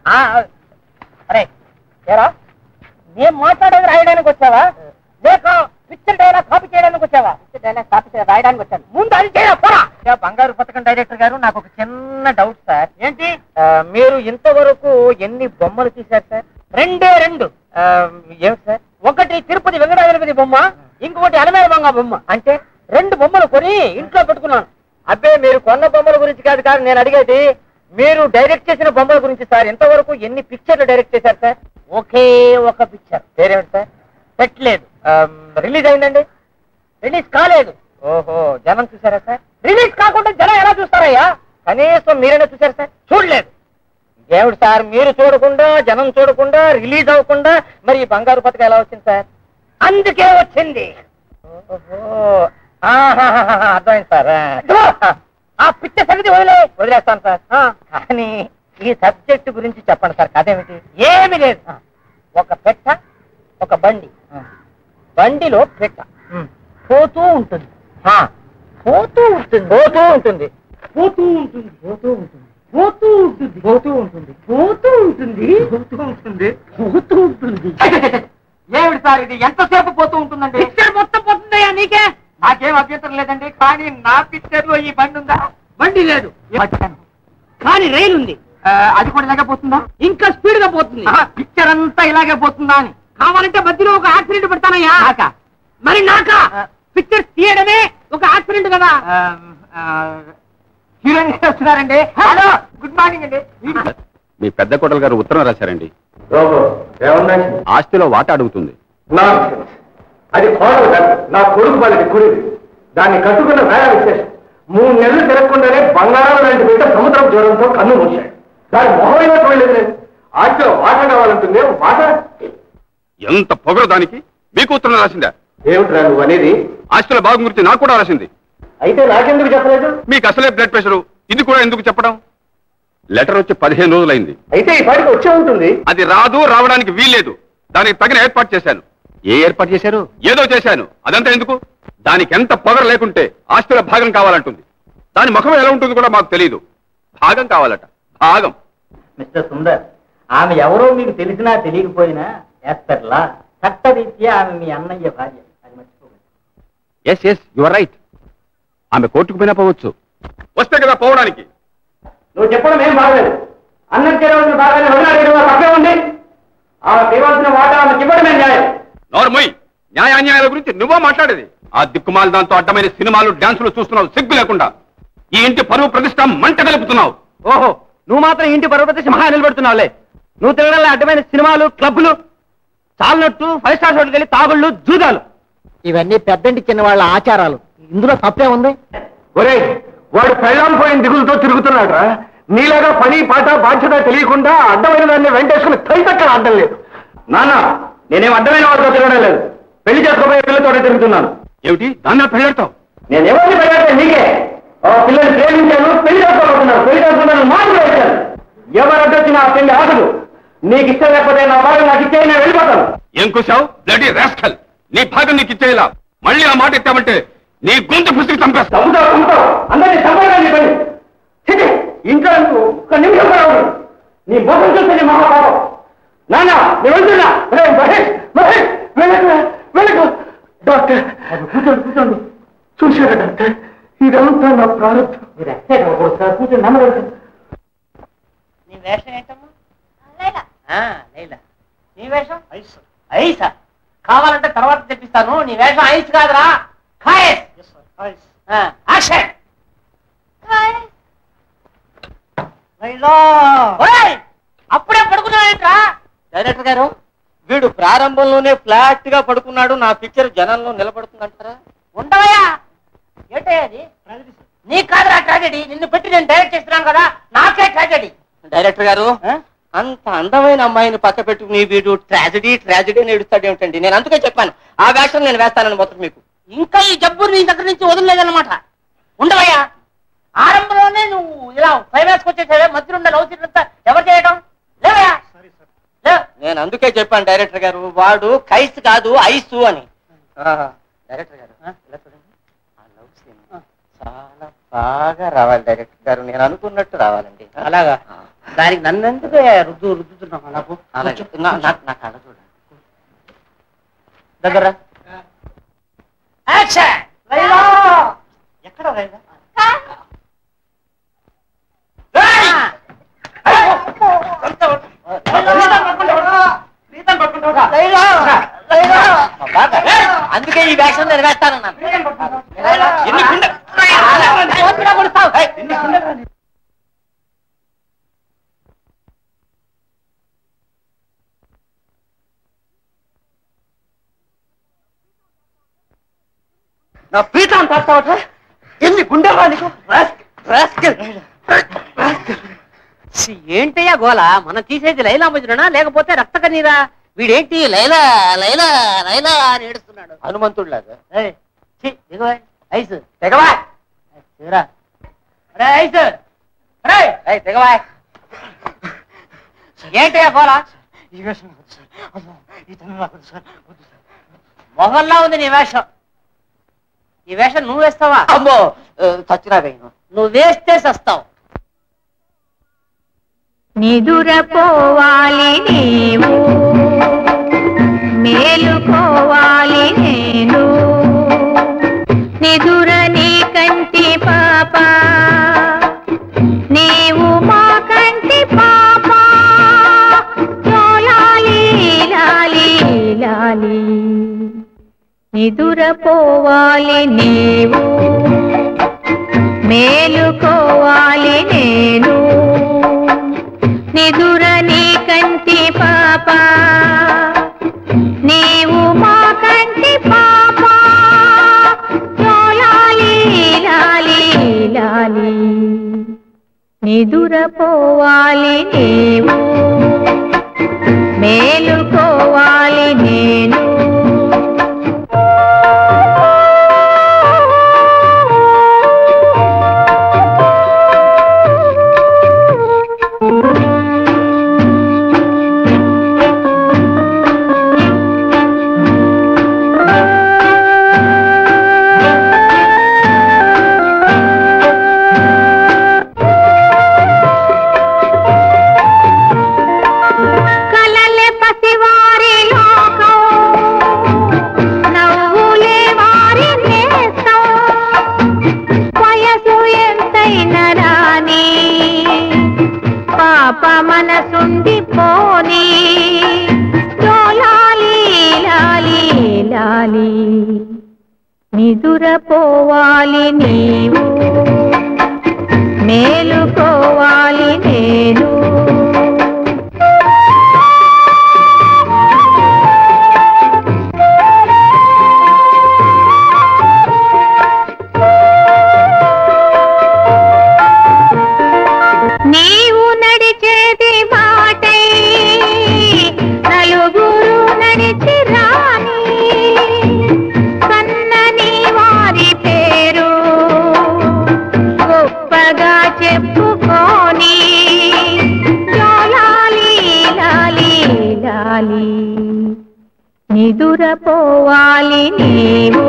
అరే ఏరా, నేను మాట్లాడేది రాయడానికి వచ్చావా లేక పిక్చర్ డైలాగ్ కాపీ చేయడానికి వచ్చావా? పిక్చర్ డైలాగ్ కాపీ రాయడానికి వచ్చాను. ముందు అది చేయరా. బంగారు పథకం డైరెక్టర్ గారు, నాకు ఒక చిన్న డౌట్ సార్. ఏంటి? మీరు ఇంతవరకు ఎన్ని బొమ్మలు తీశారు సార్? రెండే రెండు. ఏమిటి సార్? ఒకటి తిరుపతి వెంకటాచలపతి బొమ్మ, ఇంకొకటి అలమేర మంగ బొమ్మ. అంటే రెండు బొమ్మలు కొని ఇంట్లో పెట్టుకున్నాను. అబ్బే, మీరు కొన్న బొమ్మల గురించి కాదు కాదు నేను అడిగేది, మీరు డైరెక్ట్ చేసిన బొమ్మల గురించి సార్. ఇంతవరకు ఎన్ని పిక్చర్లు డైరెక్ట్ చేశారు సార్? ఒకే ఒక పిక్చర్. పేరేమిటి సార్? పెట్టలేదు. రిలీజ్ అయిందండి? రిలీజ్ కాలేదు. ఓహో, జనం చూసారా సార్? రిలీజ్ కాకుండా జనం ఎలా చూస్తారయ్యా? కనీసం మీరైనా చూసారా సార్? చూడలేదు. ఏమిటి సార్, మీరు చూడకుండా జనం చూడకుండా రిలీజ్ అవ్వకుండా మరి ఈ బంగారు పథకం ఎలా వచ్చింది సార్? అందుకే వచ్చింది. ఓహో, అర్థమైంది సార్. ఆ పిక్చర్ సంగతి వదిలేస్తాను సార్. కానీ ఈ సబ్జెక్ట్ గురించి చెప్పండి సార్. కథేమిటి? ఏమి లేదు. ఒక పెట్ట, ఒక బండి. బండిలో పెట్ట పోతూ ఉంటుంది, పోతూ ఉంటుంది, పోతూ ఉంటుంది, పోతూ ఉంటుంది, పోతూ ఉంటుంది, పోతూ ఉంటుంది, పోతూ ఉంటుంది, పోతూ ఉంటుంది, పోతూ ఉంటుంది, పోతూ ఉంటుంది. ఏమిటి సార్ ఇది? ఎంతసేపు పోతూ ఉంటుందండి? పిక్చర్ మొత్తం పోతుందయ్యా నీకే. నాకేం అభ్యంతరం లేదండి, కానీ నా పిక్చర్ లో ఈ బండి ఉందా? బండి లేదు, కానీ రైలు ఉంది. అది కూడా ఇలాగే పోతుందా? ఇంకా స్పీడ్ గా పోతుంది. పిక్చర్ అంతా ఇలాగే పోతుందా అని కావాలంటే మధ్యలో ఒక యాక్సిడెంట్ పెడతానయ్యా. మరి నాకా పిక్చర్ తీయడమే ఒక యాక్సిడెంట్ కదా. హీరోయిన్ వస్తున్నారండి. హలో, గుడ్ మార్నింగ్ అండి. మీ పెద్ద కోడలు గారు ఉత్తరం రాశారండి. ఆస్తిలో వాటా అడుగుతుంది. అది కోడలు కాదు, నా కొడుకు వాళ్ళకి కుడిది. దాన్ని కట్టుకున్న వేళ విశేషం. 3 నెలలు తిరగకుండానే బంగారం లాంటి బిడ్డ సముద్రం జ్వరంతో కన్ను మూశాడు. దాని మొహమైనా చూడలేదు. నేను ఆస్తిలో వాటా కావాలంటుంది. వాటా ఎంత పొగరు దానికి! మీకు ఉత్తరం రాసిందా? ఏమిట్రా నువ్వు అనేది? ఆస్తిలో భాగం గురించి నాకు కూడా రాసింది. అయితే నాకెందుకు చెప్పలేదు? మీకు అసలే బ్లడ్ ప్రెషరు, ఇది కూడా ఎందుకు చెప్పడం? లెటర్ వచ్చి 15 రోజులైంది. అయితే ఈ పాటికి వచ్చే ఉంటుంది. అది రావడానికి వీల్లేదు. దానికి తగిన ఏర్పాటు చేశాను. ఏ ఏర్పాటు చేశారు? ఏదో చేశాను. అదంతా ఎందుకు? దానికి ఎంత పొగరు లేకుంటే ఆస్తిలో భాగం కావాలంటుంది. దాని ముఖం ఎలా ఉంటుంది కూడా మాకు తెలియదు. భాగం కావాలట, భాగం. మిస్టర్ సుందర్, ఆమె ఎవరో మీకు తెలిసినా తెలియకపోయినా ఎస్తర్లా చట్టరీత్యా ఆమె మీ అన్నయ్య భార్య. అది మర్చిపోకండి. Yes you are right. ఆమె కోర్టుకు పోయినా పోవచ్చు. వస్తే కదా పోవడానికి. నువ్వు చెప్పడం ఏం బాగలేదు. అన్నం చేయవలసిన భాగాన్ని వదిలేయడం తప్పే ఉంది. ఆమె చేయవలసిన వాటా ఆమెకి ఇవ్వడమే న్యాయం. నోర్మోయ్, న్యాయాన్యాయాల గురించి నువ్వో మాట్లాడేది. ఆ దిక్కుమాల దాంతో అడ్డమైన సినిమాలు డాన్సులు చూస్తున్నావు సిగ్గు లేకుండా. ఈ ఇంటి పరువు ప్రతిష్ట మంట కలుపుతున్నావు. ఓహో, నువ్వు మాత్రం ఇంటి పరువు ప్రతిష్ట మహా నిలబెడుతున్నావులే. నువ్వు తిరగల అడ్డమైన సినిమాలు, క్లబ్లు చాలినట్టు 5 స్టార్ హోటల్కి వెళ్ళి తాగుళ్ళు, జూదాలు. ఇవన్నీ పెద్దంటి చిన్న వాళ్ళ ఆచారాలు. ఇందులో తప్పే ఉంది? ఒరే, వాడు పెళ్ళాం పోయిన దిగులతో తిరుగుతున్నాడు. నీలాగా పని పాట బాధ్యత తెలియకుండా అడ్డమైన దాన్ని వెంటేసుకుని తైతక్కడ అడ్డం లేదు. నాన్న, నేనేం అడ్డమైన వాడితో తిరగడం లేదు. పెళ్లి చేసుకోబోయే పిల్లతోనే తిరుగుతున్నాను. ఏమిటి దాన్ని పెళ్ళాడతావు? నేనేమని పెళ్ళాడే నీకే. పిల్లల్ని ప్రేమించాను, పెళ్లి చేసుకోబోతున్నాను. పెళ్లి చేసుకున్నాను మాట వేశాను. ఎవరడ్డొచ్చిన ఆ పెళ్లి ఆగదు. నీకు ఇష్టం లేకపోతే నా భాగం నాకు ఇచ్చే నేను వెళ్ళిపోతాను. ఏం కూసావు బ్లడీ రాస్కల్? నీ భాగం నీకు ఇచ్చేలా మళ్ళీ ఆ మాట ఎత్తామంటే నీ గొంతు పుస్తకి చంపేస్తా. అందరినీ చంపడానికి పని. ఇంకా ఒక్క నిమిషం రావు. నీ మొహం చూస్తే మహాపాపం. నాన్న, నేను వెళ్తున్నా. మహేష్, మహేష్, వెళ్ళకు, వెళ్ళకు. డాక్టర్, కూర్చోండి. చూశారా డాక్టర్, ఇదంతా నా ప్రారంభం. కూర్చొని నమ్మలేదు. నీ వేషం ఏంటమ్మా? లైలా. నీ వేషం ఐస్. ఐసా? కావాలంటే తర్వాత తెప్పిస్తాను. నీ వేషం ఐస్ కాదురా, ఖాయస్. యాక్షన్. అప్పుడే పడుకున్నాడేంట్రా? డైరెక్టర్ గారు, వీడు ప్రారంభంలోనే ఫ్లాట్ గా పడుకున్నాడు. నా పిక్చర్ జనంలో నిలబడుతుందంటారా? ఉండవయ్యా. ఏంటయ్యా అది? నీకు కాదురా ట్రాజెడీ. నిన్ను పెట్టి నేను డైరెక్ట్ చేస్తున్నాను కదా, నాకే ట్రాజెడీ. డైరెక్టర్ గారు, అంత అందమైన అమ్మాయిని పక్క పెట్టుకుని వీడు ట్రాజెడీ ట్రాజెడీ అని ఏడుస్తాడు ఏమిటండి? నేను అందుకే చెప్పాను ఆ వేషం నేను వేస్తానని. మొత్తం మీకు ఇంకా ఈ జబ్బు నీ దగ్గర నుంచి వదలలేదన్నమాట. ఉండవయ్యా. ఆరంభంలోనే నువ్వు ఇలా క్లైమాక్స్ వచ్చేసే మధ్య ఉండే లవ్ సీన్ అంతా ఎవరు చేయడం? లేవయ్యా. నేను అందుకే చెప్పాను డైరెక్టర్ గారు, వాడు కైస్ కాదు ఐసు అని. డైరెక్టర్ గారు, ఇలా చూడండి. ఆ లవ్ సీన్ చాలా బాగా రావాలి డైరెక్టర్ గారు. నేను అనుకున్నట్టు రావాలండి. అలాగా? దానికి నన్ను ఎందుకు రుద్దుతున్నావు? నాకు నా కళ చూడండి. దగ్గర ఎక్కడ రైలా? అందుకే ఈ వేషం నేను వేస్తానన్నాను. నా పీఠం తాస్తావట? ఎన్ని గుండెరా నీకు? ఏంటయ్యా గోల? మనం తీసేది లైలా మజ్నునా లేకపోతే రక్త కన్నీరా? వీడేంటి లైలా లైలా లైలా అని ఏడుస్తున్నాడు హనుమంతుడిలాగా. Ice తెగవా ice తెగవా. ఏంటయ్యా గోల? మొహల్లా ఉంది నీ వేషం. ఈ వేషం నువ్వు వేస్తావా? అమ్మో, చచ్చినా వేయను. నువ్వు వేస్తే సస్తావు. నిదురపోవాలి నీవు, మేలుకోవాలి నేను. నిదుర నీ కంటి పాప, నీవు మా కంటి పాప. లాలి లాలి లాలి. నిదురపోవాలి నీవు, మేలుకోవాలి నేను. నిదుర నీ కంటి పాప, నీవు మా కంటి పాప. లాలి లాలి లాలి. నిదురపోవాలి నీవు, మేలుకోవాలి నేను. నిదురపోవాలి నీవు, మేలుకోవాలి నేను. నిదురపోవాలి నీవు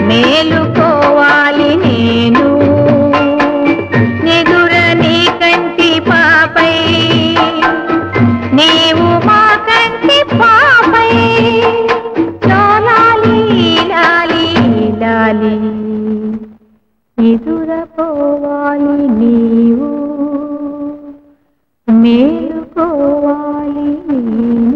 మేలుకోవాలి నేను నిదుర నీ కంటి పాపై నీవు మా కంటి పాపై లాలి లాలి లాలి నిదురపోవాలి నీవు మేలుకోవాలి నేను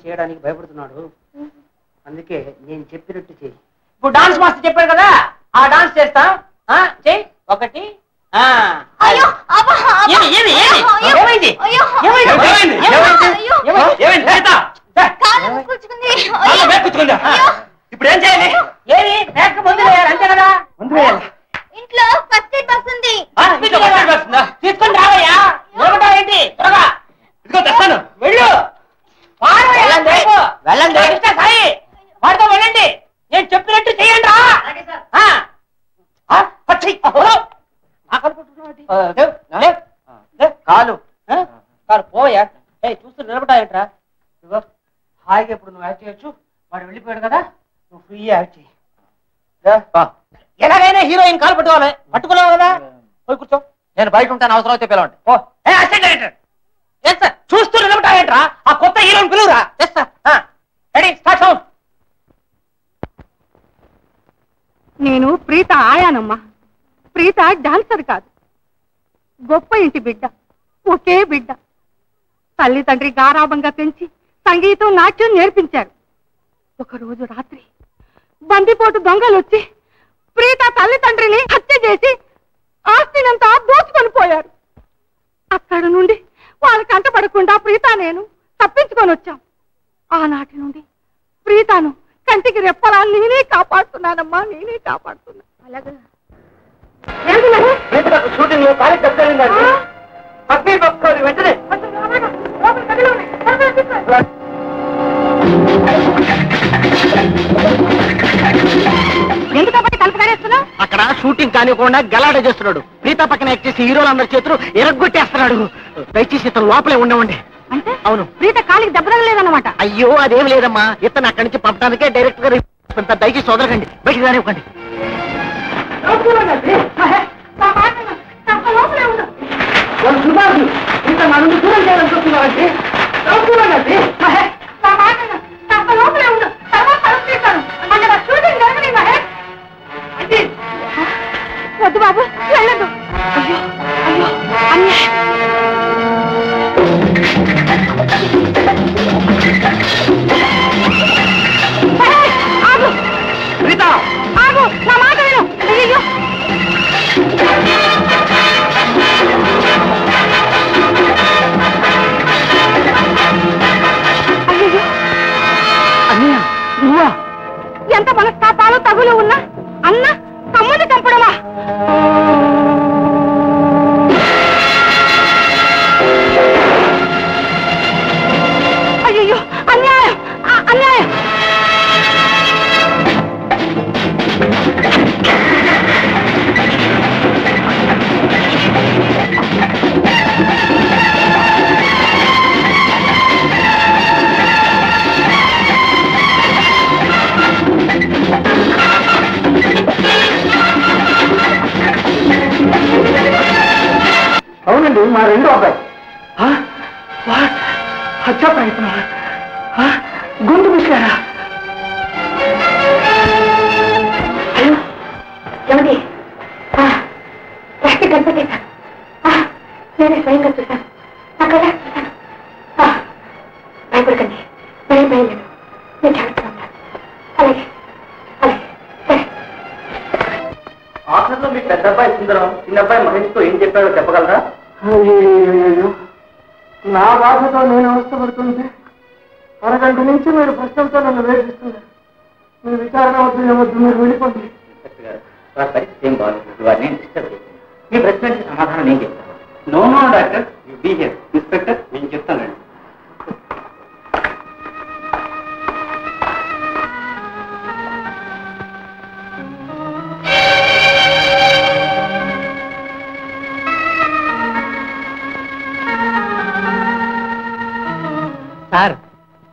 చేయడానికి భయపడుతున్నాడు. అందుకే నేను చెప్పినట్టు చెయ్యి. ఇప్పుడు డాన్స్ మాస్టర్ చెప్పాడు కదా, ఆ డాన్స్ చేస్తా. చెయ్యి. ఒకటి. ఇప్పుడు ఏం చేయాలి? ఏది ముందు వేయాలి, అంతే కదా? ముందు వేయాలి. ఇంట్లో ఫస్ట్ ఎయిడ్ బాక్స్ ఉంది. తీసుకొని రావయ్యా. ఏంటి త్వరగా? ఇదిగో తెస్తాను. వెళ్ళు. వెళ్ళండి. సాయి వాడితో వెళ్ళండి. నేను చెప్పినట్టు చెయ్యండి. కాలు కాలు పోయా. చూస్తూ నిలబడాయంట్రా. హాయిగా ఇప్పుడు నువ్వు యాక్ట్ చేయొచ్చు. వాడు వెళ్ళిపోయాడు కదా, నువ్వు ఫ్రీ యాక్ట్ చేయి. ఎలాగైనా హీరోయిన్ కాలు పట్టుకోవాలి. పట్టుకోలేవు కదా, పోయి కూర్చో. నేను బయట ఉంటాను, అవసరం అయితే పిలవండి. ఓ అసిస్టెంట్ డైరెక్టర్, ఎస్ సార్. చూస్తూ నిలబడతావేంట్రా? ఆ కొత్త హీరోయిన్ పిలువురా. Yes sir. Ready, start sound. నేను ప్రీత ఆయానమ్మా. ప్రీత డాన్సర్ కాదు, గొప్ప ఇంటి బిడ్డ, ఒకే బిడ్డ. తల్లి తండ్రి గారాభంగా పెంచి సంగీతం నాట్యం నేర్పించారు. ఒకరోజు రాత్రి బందిపోటు దొంగలు వచ్చి ప్రీత తల్లి తండ్రిని హత్య చేసి ఆస్తినంతా దోచుకొని పోయారు. అక్కడ నుండి వాళ్ళ కంటపడకుండా ప్రీత నేను తప్పించుకొని వచ్చాం. ఆనాటి నుండి ప్రీతను కంటికి రెప్పలా నేనే కాపాడుతున్నానమ్మా, నేనే కాపాడుతున్నా. అలాగా షూటింగ్ లో కాలేజ్ తప్పలేదండి. అగ్ని పట్టుకోవాలి వెంటనే. అక్కడ షూటింగ్ కానివ్వకుండా గలాట చేస్తున్నాడు. ప్రీత పక్కన యాక్ట్ చేసి హీరోలందరి చేతులు ఎరగొట్టేస్తున్నాడు. దయచేసి ఇతను లోపలే ఉండవండి. అంటే అవును, ప్రీత కాలికి దెబ్బతగలేదన్నమాట. అయ్యో అదేం లేదమ్మా, ఇతను అక్కడి నుంచి పంపడానికే డైరెక్ట్ గా దయచేసి వదలకండి, బయటికి రానివ్వండి. ఇంత నన్ను దూరం చేయాలనుకుంటున్నారండి. వద్దు బాబు, వెళ్ళదు. అయ్యో అయ్యో అన్యాయం. ఆగు ప్రీత, ఆగు, నా మాట విను. అయ్యో అయ్యో అన్నయ్య నువ్వా? ఎంత మనస్తాపాలు తగులు ఉన్నా అన్న తమ్ముని చంపడమా? అయ్యో అన్యాయం, అన్యాయం. అవునండి, మా రెండో అబ్బాయి. హత్యా ప్రయత్నం, గొంతు పిసికారా? అయ్యో ఏమిటి? రాష్ట్ర కనిపెట్టేశాను. నేనే స్వయంగా చూశాను, అక్కడ చూశాను. భయపడకండి, భయం లేదు. నేను జాగ్రత్తగా ఉంటాను. అలాగే అలాగే సరే. ఆఖరిలో మీ పెద్ద అబ్బాయి సుందరం చిన్న అబ్బాయి మహేష్తో ఏం చెప్పాడో చెప్పగలరా? నా బాధతో నేను అవస్థపడుతుంటే అరగంట నుంచి మీరు ప్రశ్నలతో నన్ను వేధిస్తున్నారు. మీ విచారణ వద్దు, ఏమొద్దు, మీరు వెళ్ళిపోండి. వారి పరిస్థితి ఏం బాగుంటుంది, వారిని డిస్టర్బ్ చేయండి. మీ ప్రశ్నకి సమాధానం నేను చెప్తాను. No no doctor, you be here. Inspector, నేను చెప్తానండి. సార్,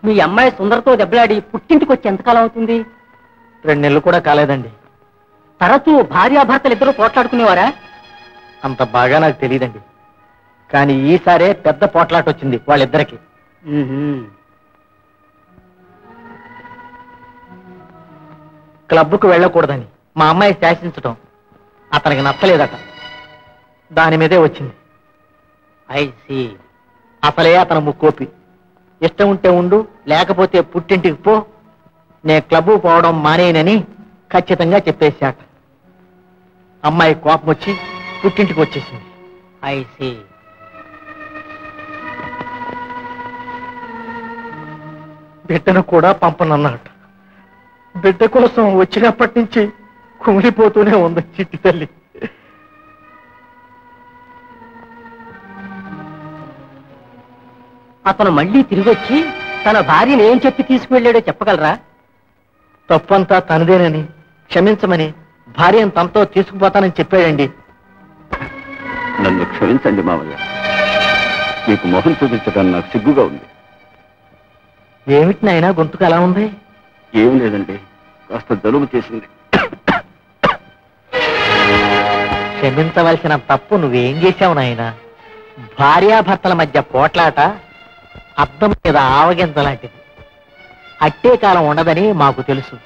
మీ అమ్మాయి సుందరతో దెబ్బలాడి పుట్టింటికి వచ్చి ఎంతకాలం అవుతుంది? 2 నెలలు కూడా కాలేదండి. తరచూ భార్యాభర్తలు ఇద్దరు పోట్లాడుకునేవారా? అంత బాగా నాకు తెలియదండి, కానీ ఈసారే పెద్ద పోట్లాట వచ్చింది వాళ్ళిద్దరికి. క్లబ్కు వెళ్ళకూడదని మా అమ్మాయి శాసించటం అతనికి నచ్చలేదట. దాని మీదే వచ్చింది. అసలే అతను ముక్కోపి. ఇష్టం ఉంటే ఉండు, లేకపోతే పుట్టింటికి పో, నే క్లబ్కు పోవడం మానేనని ఖచ్చితంగా చెప్పేశాట. అమ్మాయి కోపం వచ్చి పుట్టింటికి వచ్చేసింది. బిడ్డను కూడా పంపనన్నట. బిడ్డ కోసం వచ్చినప్పటి నుంచి కుమిలిపోతూనే ఉంది చిట్టి తల్లి. అతను మళ్ళీ తిరిగి వచ్చి తన భార్యను ఏం చెప్పి తీసుకువెళ్ళాడో చెప్పగలరా? తప్పంతా తనదేనని, క్షమించమని, భార్యను తనతో తీసుకుపోతానని చెప్పాడండి. నన్ను క్షమించండి మావయ్య, మీకు మొహం చూపించడం నాకు సిగ్గుగా ఉంది. ఏమిటి నాయనా గొంతుకు అలా ఉంది? ఏం లేదండి, కాస్త జలుబు చేసింది. క్షమించవలసిన తప్పు నువ్వేం చేశావు నాయనా? భార్యాభర్తల మధ్య పోట్లాట అద్దం మీద ఆవగించలాంటిది. అట్టే కాలం ఉండదని మాకు తెలుసు.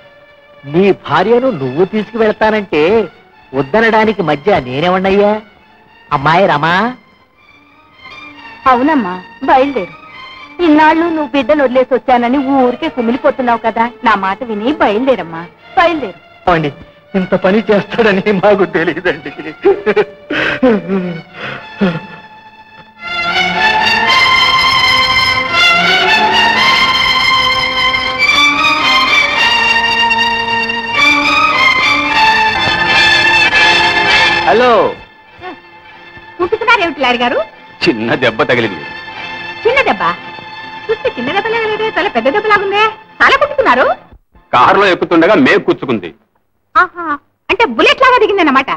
నీ భార్యను నువ్వు తీసుకువెళ్తానంటే వద్దనడానికి మధ్య నేనేమన్నయ్యా? అమ్మాయి రమా, అవునమ్మా, బయలుదేరు. ఇన్నాళ్ళు నువ్వు బిడ్డను వదిలేసి వచ్చానని ఊరికే కుమిలిపోతున్నావు కదా, నా మాట విని బయలుదేరమ్మా, బయలుదేరు. అండి ఇంత పని చేస్తాడని మాకు తెలియదండి. హలో, కుట్టుకున్నారేమిటి లారి గారు? చిన్న దెబ్బ తగిలింది. చిన్న దెబ్బ చూస్తే చిన్న దెబ్బ లాగలేదే, చాలా పెద్ద దెబ్బ లాగుందే. చాలా కుట్టుకున్నారు. కారులో ఎక్కుతుండగా మేకు కూర్చుకుంది. ఆహా, అంటే బుల్లెట్ లాగా దిగిందన్నమాట.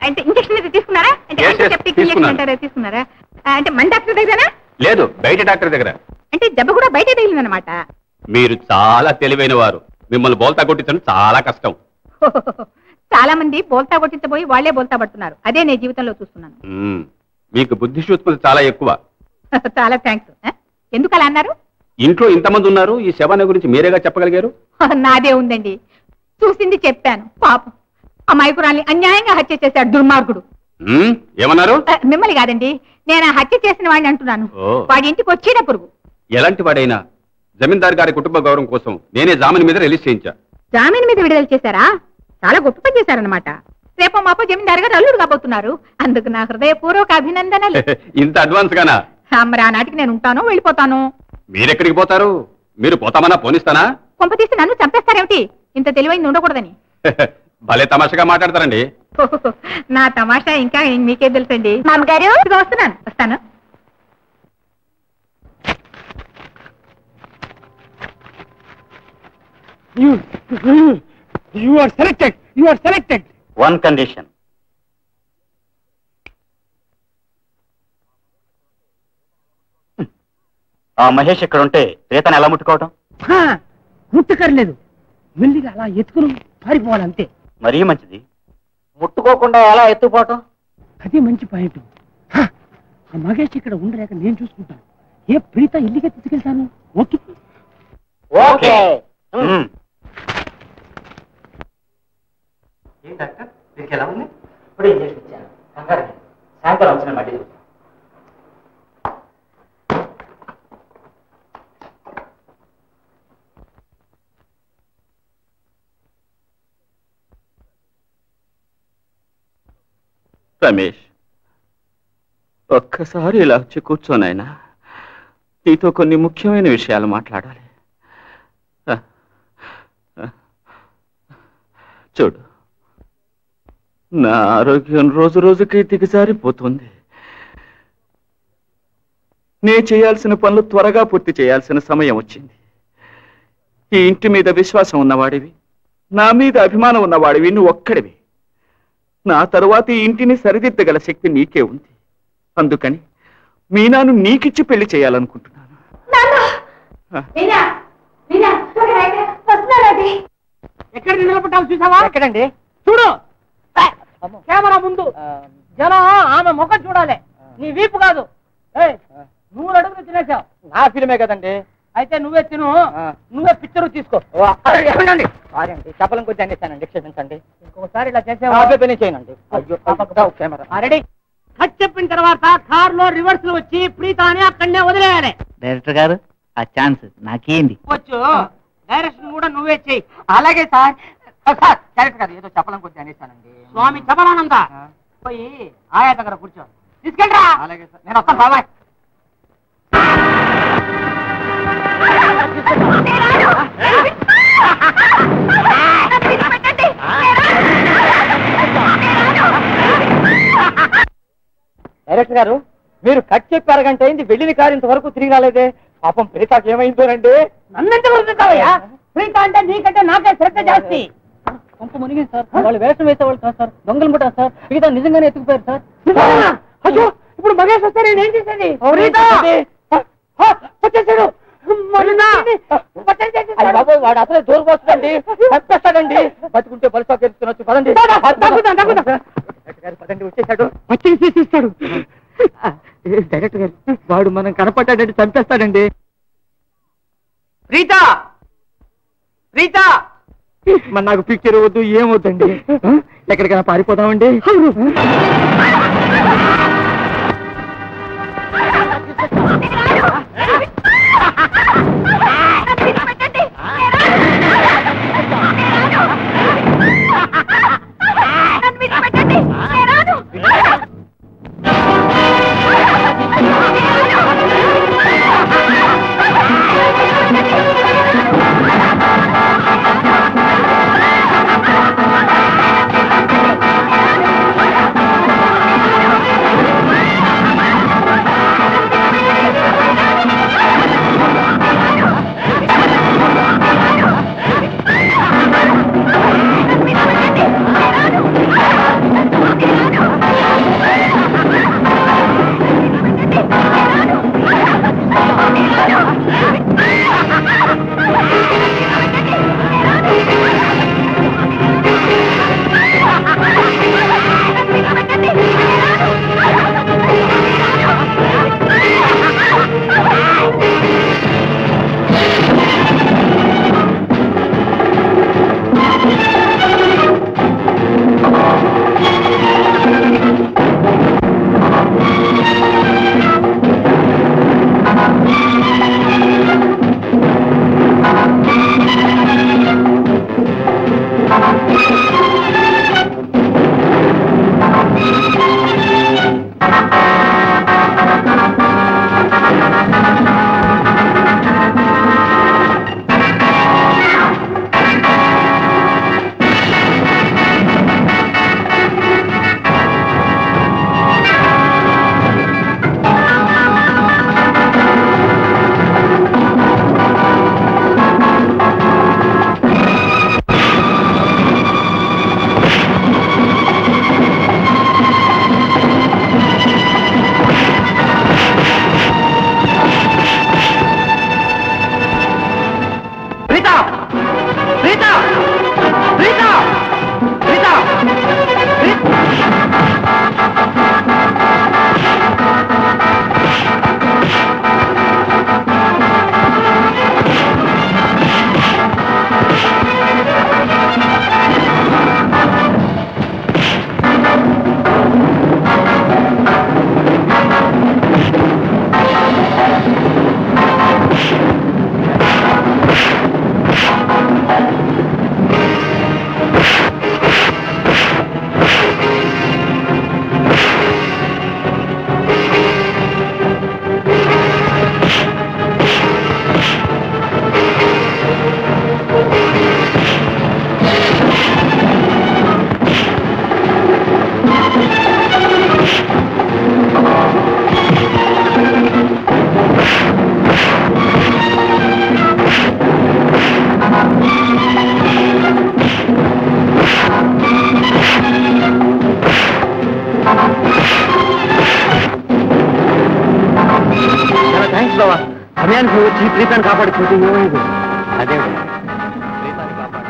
అంటే ఇంజక్షన్ అయితే తీసుకున్నారా? అంటే Yes, yes, యాంటీసెప్టిక్ ఇంజక్షన్ తీసుకున్నాను. అంటారా, తీసుకున్నారా? అంటే మన డాక్టర్ దగ్గరనా? లేదు, బయట డాక్టర్ దగ్గర. అంటే దెబ్బ కూడా బయట తగిలిందన్నమాట. మీరు చాలా తెలివైన వారు. మిమ్మల్ని బోల్తా కొట్టించడం చాలా కష్టం. చాలా మంది బోల్తా కొట్టించబోయి వాళ్లే బోల్తా పడుతున్నారు. అదే నేను జీవితంలో చూస్తున్నాను. మీకు బుద్ధి సూక్ష్మత చాలా ఎక్కువ. చాలా థ్యాంక్స్. ఎందుకు అలా అన్నారు? ఇంట్లో ఇంతమంది ఉన్నారు, ఈ శవాన్ని గురించి మీరేగా చెప్పగలిగారు. నాదే ఉందండి, చూసింది చెప్పాను. పాపం అమాయకురాల్ని అన్యాయంగా హత్య చేశాడు దుర్మార్గుడు. ఏమన్నారు? మిమ్మల్ని కాదండి, నేను ఆ హత్య చేసిన వాడిని అంటున్నాను. ఓ. వాడి ఇంటికి వచ్చేట పురుగు. ఎలాంటి వాడైనా జమీందార్ గారి కుటుంబ గౌరవం కోసం నేనే జామీన్ మీద రిలీజ్ చేయించా. జామీన్ మీద విడుదల చేశారా? చాలా గొప్ప పని చేశారనమాట. రేపో మాపో జమీందార్ గారు అల్లుడు కాబోతున్నారు. అందుకు నా హృదయపూర్వక అభినందనలు. ఇంత అడ్వాన్స్ గానా? మరి ఆనాటికి నేను ఉంటాను, వెళ్ళిపోతాను. మీరెక్కడికి పోతారు? మీరు పోతామన్నా పోనిస్తానా? కొంప తీసి నన్ను చంపేస్తారేమిటి? ఇంత తెలివైంది ఉండకూడదని. భలే తమాషగా మాట్లాడతారండి. నా తమాషా ఇంకా మీకే తెలుసండి. మామగారు, ఇదిగో వస్తున్నాను, వస్తాను. You are selected. You are selected. One condition. ఆ మహేష్ ఇక్కడ ఉంటే శ్వేతను ఎలా ముట్టుకోవటం? ముట్టుకర్లేదు, మెల్లిగా అలా ఎత్తుకుని పారిపోవాలంతే. మరీ మంచిది. ముట్టుకోకుండా ఎలా ఎత్తుపోవటం? అది మంచి పాయింట్. ఆ మహేష్ ఇక్కడ ఉండలేక నేను చూసుకుంటాను. ఏ ప్రీత ఇల్లుగా తీసుకెళ్తాను. Okay okay. ఏం డాక్టర్, దీనికి ఎలా ఉంది? ఇప్పుడు ఇంజక్షన్ ఇచ్చాను. కంగారు లేదు. సాయంకాలం వచ్చిన మళ్ళీ చూస్తాను. రమేష్, ఒక్కసారి ఇలా వచ్చి కూర్చోనైనా, నీతో కొన్ని ముఖ్యమైన విషయాలు మాట్లాడాలి. చూడు, నా ఆరోగ్యం రోజు రోజుకి దిగజారిపోతుంది. నే చేయాల్సిన పనులు త్వరగా పూర్తి చేయాల్సిన సమయం వచ్చింది. ఈ ఇంటి మీద విశ్వాసం ఉన్నవాడివి, నా మీద అభిమానం ఉన్నవాడివి నువ్వు ఒక్కడివి. నా తరువాత ఈ ఇంటిని సరిదిద్దగల శక్తి నీకే ఉంది. అందుకని మీనాను నీకిచ్చి పెళ్లి చేయాలనుకుంటున్నాను. ఎక్కడ నిలబడ్డావు చూసావా? ఎక్కడండి? చూడు, కెమెరా ముందు జనం ఆమె ముఖం చూడాలి, నీ వీపు కాదు. నువ్వు అడుగులు తినేసావు. నా ఫిల్మే కదండి. అయితే నువ్వే తిను, నువ్వే పిక్చర్ తీసుకో. ఏమండి, చెప్పలం కొద్ది అనేసానండి, క్షమించండి. ఇంకొకసారి ఇలా చేసే చేయనండి. రెడీ. కట్ చెప్పిన తర్వాత కారులో రివర్స్ లో వచ్చి ప్రీత అని అక్కడనే వదిలేయాలి. డైరెక్టర్ గారు, ఆ ఛాన్స్ నాకేంది? వచ్చు, డైరెక్షన్ కూడా నువ్వే చెయ్యి. అలాగే సార్. సార్ డైరెక్ట్ గారు, ఏదో చెప్పలం కొద్ది అనేసానండి. స్వామి చెప్పలానంద పోయి ఆయా దగ్గర కూర్చో, తీసుకెళ్ళరా. అలాగే సార్, నేను వస్తాను బాబాయ్. డైరెక్టర్ గారు, మీరు కట్ చెప్పి అరగంట అయింది, వెళ్ళిన కారు ఇంతవరకు తిరిగి రాలేదే. పాపం ప్రీతాకి ఏమైందోనండి. నన్నెంత వరుతావయ్యా? ప్రీత అంటే నీకంటే నాకే శ్రద్ధ జాస్తి. కొంత మునిగింది సార్, వాళ్ళు వేషం వేసేవాళ్ళు కాదు సార్, దొంగలు ముట్టా సార్. ప్రీత నిజంగానే ఎత్తుకుపోయారు సార్. అయ్యో, ఇప్పుడు మగేష్ వస్తే నేను ఏం చేసేది? వచ్చేసాడు. బాబు వాడు అసలే దూరం వస్తుందండి, చంపేస్తాడండి. బతుకుంటే బలిసా తెలుసుకునొచ్చు. పదండి పదండి, వచ్చేసాడు. వచ్చి తీసిస్తాడు. డైరెక్టర్ గారు, వాడు మనం కనపడ్డాడంటే చంపేస్తాడండి. రీతా రీతా, మరి నాకు పిక్చర్ వద్దు, ఏమవుతండి. ఎక్కడికైనా పారిపోదామండి. సమయానికి వచ్చి ప్రీతాన్ని కాపాడుకుంటే ఏమైంది? అదే ప్రీతాన్ని కాపాడు.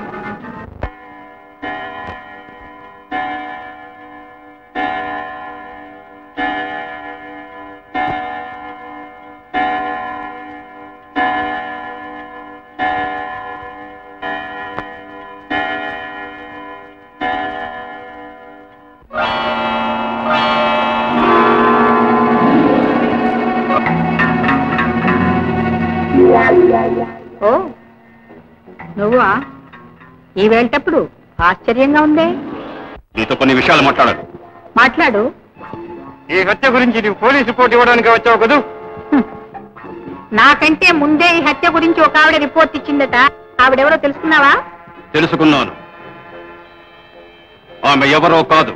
ఓ నువ్వా? ఈ వేళటప్పుడు ఆశ్చర్యంగా ఉందే. నీతో కొన్ని విషయాలు మాట్లాడాలి. మాట్లాడు. ఈ హత్య గురించి నీవు పోలీసు రిపోర్ట్ ఇవ్వడానికి వచ్చావు కదూ? నాకంటే ముందే ఈ హత్య గురించి ఒక ఆవిడ రిపోర్ట్ ఇచ్చిందట. ఆవిడెవరో తెలుసుకున్నావా? తెలుసుకున్నాను. ఆమె ఎవరో కాదు,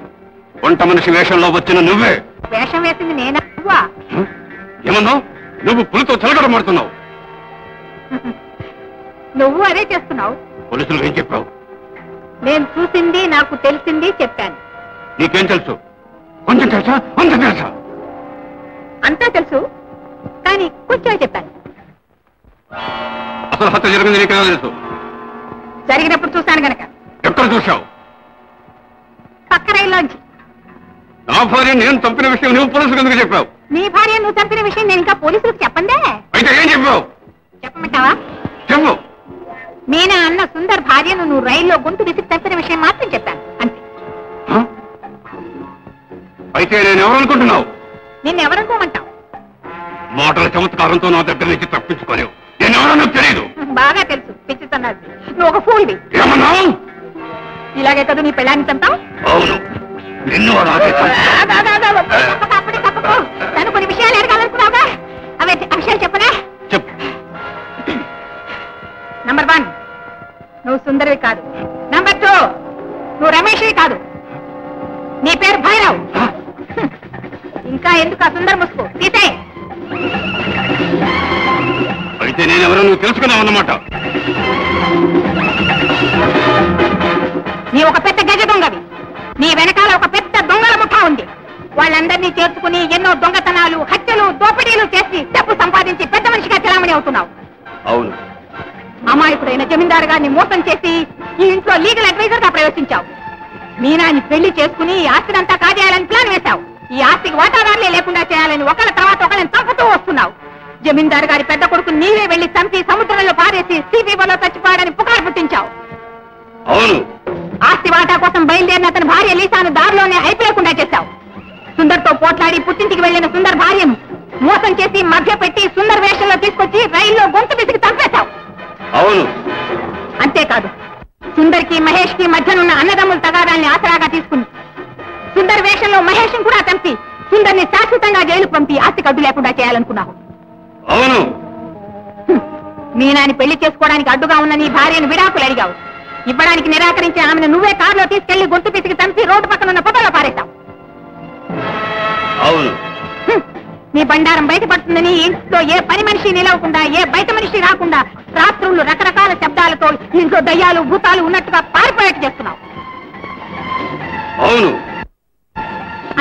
వంట మనిషి వేషంలో వచ్చిన నువ్వే. వేషం వేసింది నేనా? నువ్వా? ఏమన్నావు? నువ్వు పులితో చెలగడమాడుతున్నావు. నువ్వు అదే చేస్తున్నావు. పోలీసులు ఏం చెప్పావు? నేను చూసింది, నాకు తెలిసింది చెప్పాను. నీకేం తెలుసు? కొంచెం తెలుసా? అంత తెలుసా? అంతా తెలుసు, కానీ కొంచెం చెప్పాను. అసలు హత్య జరిగింది నీకు తెలుసు? జరిగినప్పుడు చూశాను గనక. ఎక్కడ చూశావు? పక్క రైల్లోంచి. నా భార్య నేను చంపిన విషయం నువ్వు పోలీసులకు ఎందుకు చెప్పావు? నీ భార్య నువ్వు చంపిన విషయం నేను ఇంకా పోలీసులకు చెప్పందే. అయితే ఏం చెప్పావు? చెప్పమంటావా? చెప్పు. మీనా అన్న సుందర్ భార్యను నువ్వు రైల్లో గొంతు విసిరి చంపిన విషయం మాత్రం చెప్పాను అంతే. అయితే నేను ఎవరనుకుంటున్నావు? నిన్నెవరనుకోమంటావు? మోటార్ చమత్కారంతో నా దగ్గర నుంచి తప్పించుకోలేవు. నేను ఎవరో నాకు తెలియదు. బాగా తెలుసు, పిచ్చితన్నాడు. నువ్వు ఒక ఫూల్వి. ఏమన్నావు? ఇలాగే కదా నీ పెళ్ళాన్ని చంపావు? అవును, నిన్ను అలాగే అప్పుడే తప్పకు. తను కొన్ని విషయాలు ఎరగాలనుకున్నావుగా, అవే ఆ విషయాలు చెప్పనా? చెప్పు. నంబర్ 1, నువ్వు సుందరివి కాదు. నంబర్ 2, నువ్వు రమేష్వి కాదు. నీ పేరు భైరవ్. ఇంకా ఎందుకు ఆ సుందర్ ముసుగు తీసే. అయితే నేనెవరో నువ్వు తెలుసుకున్నావు అన్నమాట. నీ ఒక పెద్ద గజ దొంగవి. నీ వెనకాల ఒక పెద్ద దొంగల ముఠా ఉంది. వాళ్ళందరినీ చేర్చుకుని ఎన్నో దొంగతనాలు, హత్యలు, దోపిడీలు చేసి డబ్బు సంపాదించి పెద్ద మనిషిగా చలామణి అవుతున్నావు. అవును. అమాయకుడైన జమీందారు గారిని మోసం చేసి ఈ ఇంట్లో లీగల్ అడ్వైజర్ గా ప్రవేశించావు. మీనాని పెళ్లి చేసుకుని ఈ ఆస్తినంతా కాజేయాలని ప్లాన్ వేశావు. ఈ ఆస్తికి వాటాదారులే లేకుండా చేయాలని ఒకళ్ళ తర్వాత ఒకళ్ళని చంపుతూ వస్తున్నావు. జమీందారు గారి పెద్ద కొడుకు నీవే వెళ్లి చంపి సముద్రంలో పారేసి సీపీఓలో చచ్చిపోయాడని పుకారు పుట్టించావు. అవును. ఆస్తి వాటా కోసం బయలుదేరిన అతని భార్య లీసాను దారిలోనే అయిపోయకుండా చేశావు. సుందర్తో పోట్లాడి పుట్టింటికి వెళ్లిన సుందర్ భార్యను మోసం చేసి మధ్య పెట్టి సుందర్ వేషంలో తీసుకొచ్చి రైల్లో గొంతు విసిగి చంపేశావు. అవును. అంతేకాదు, సుందర్కి మహేష్ కి మధ్యనున్న అన్నదమ్ముల తగాదాన్ని ఆసరాగా తీసుకుని సుందర్ వేషంలో మహేష్ కూడా చంపి సుందర్ని శాశ్వతంగా జైలు పంపి ఆస్తి కడ్డు లేకుండా చేయాలనుకున్నావు. అవును. మీనాని పెళ్లి చేసుకోవడానికి అడ్డుగా ఉన్న నీ భార్యను విడాకులు అడిగావు. ఇవ్వడానికి నిరాకరించి ఆమెను నువ్వే కారులో తీసుకెళ్లి గొంతు పిసికి చంపి రోడ్డు పక్కన ఉన్న పొదలో పారేశావు. అవును. నీ బండారం బయటపడుతుందని ఇంట్లో ఏ పని మనిషి నిలవకుండా, ఏ బయట మనిషి రాకుండా రాత్రులు రకరకాల శబ్దాలతో ఇంట్లో దయ్యాలు, భూతాలు ఉన్నట్టుగా పారిపోయేట్టు చేస్తున్నావు. అవును.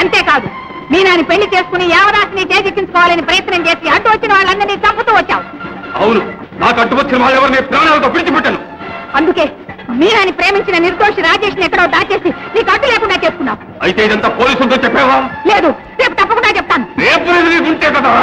అంతేకాదు, మీనాని పెళ్లి చేసుకుని యావరాశిని చేజిక్కించుకోవాలని ప్రయత్నం చేసి అడ్డు వచ్చిన వాళ్ళందరినీ చంపుతూ వచ్చావు. అవును. నాకు అడ్డు వచ్చిన వాళ్ళెవరిని ప్రాణాలతో పిలిచిపెట్టాను. అందుకే మీనాని ప్రేమించిన నిర్దోషి రాజేష్ ని ఎక్కడో దాచేసి నీకు అడ్డు లేకుండా చేసుకున్నావు. అయితే ఇదంతా పోలీసులతో చెప్పావా? లేదు, రేపు తప్పకుండా చెప్తాను. రేపు నీకుంటే కదా.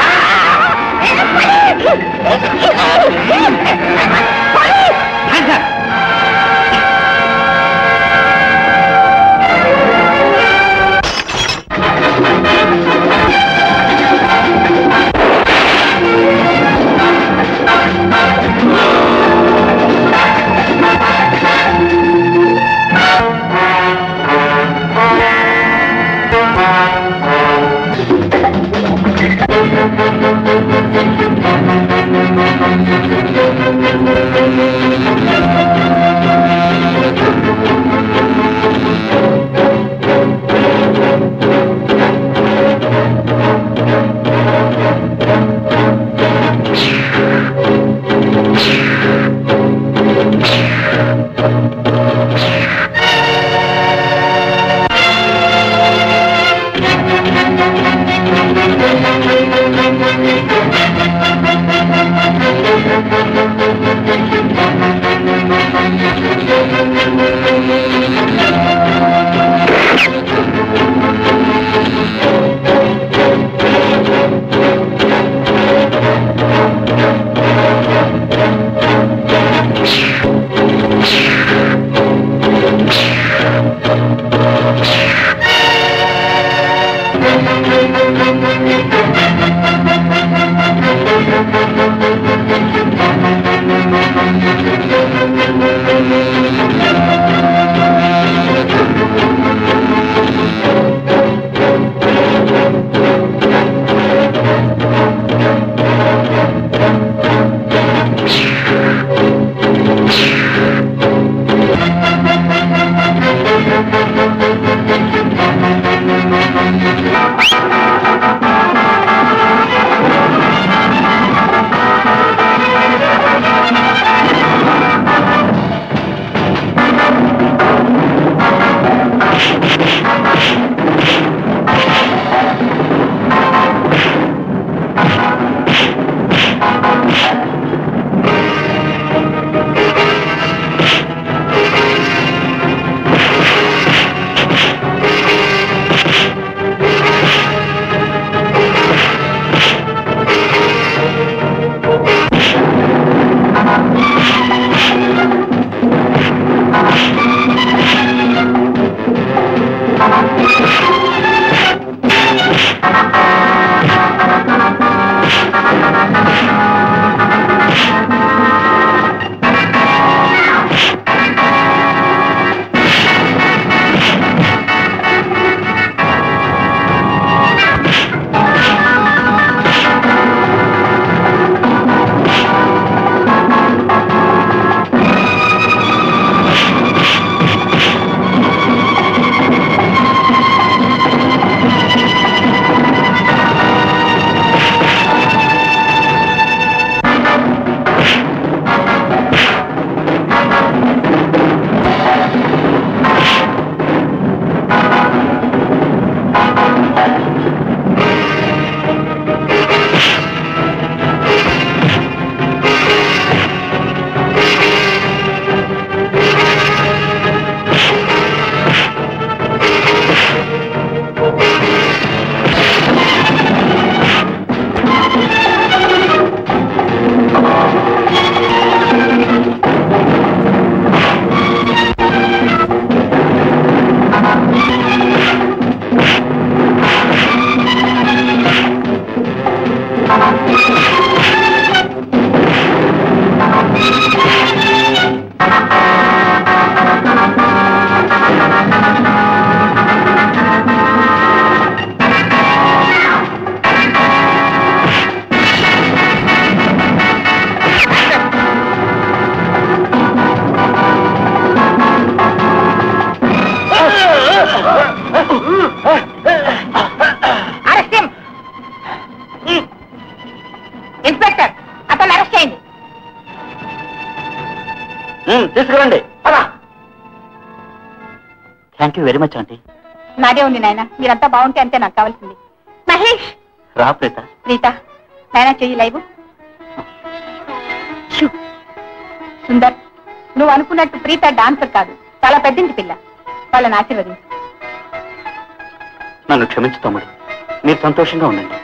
తీసుకురండి. Thank you very much aunty. నాదే ఉంది నాయన, మీరంతా బాగుంటే అంతే నాకు కావాల్సింది. మహేష్ రా ప్రీత. ప్రీత నాయన చెయ్యి లైవ్. సుందర్, నువ్వు అనుకున్నట్టు ప్రీత డాన్సర్ కాదు, చాలా పెద్దింటి పిల్ల. వాళ్ళని ఆశీర్వదించు. నన్ను క్షమించు తమ్ముడు, మీరు సంతోషంగా ఉండండి.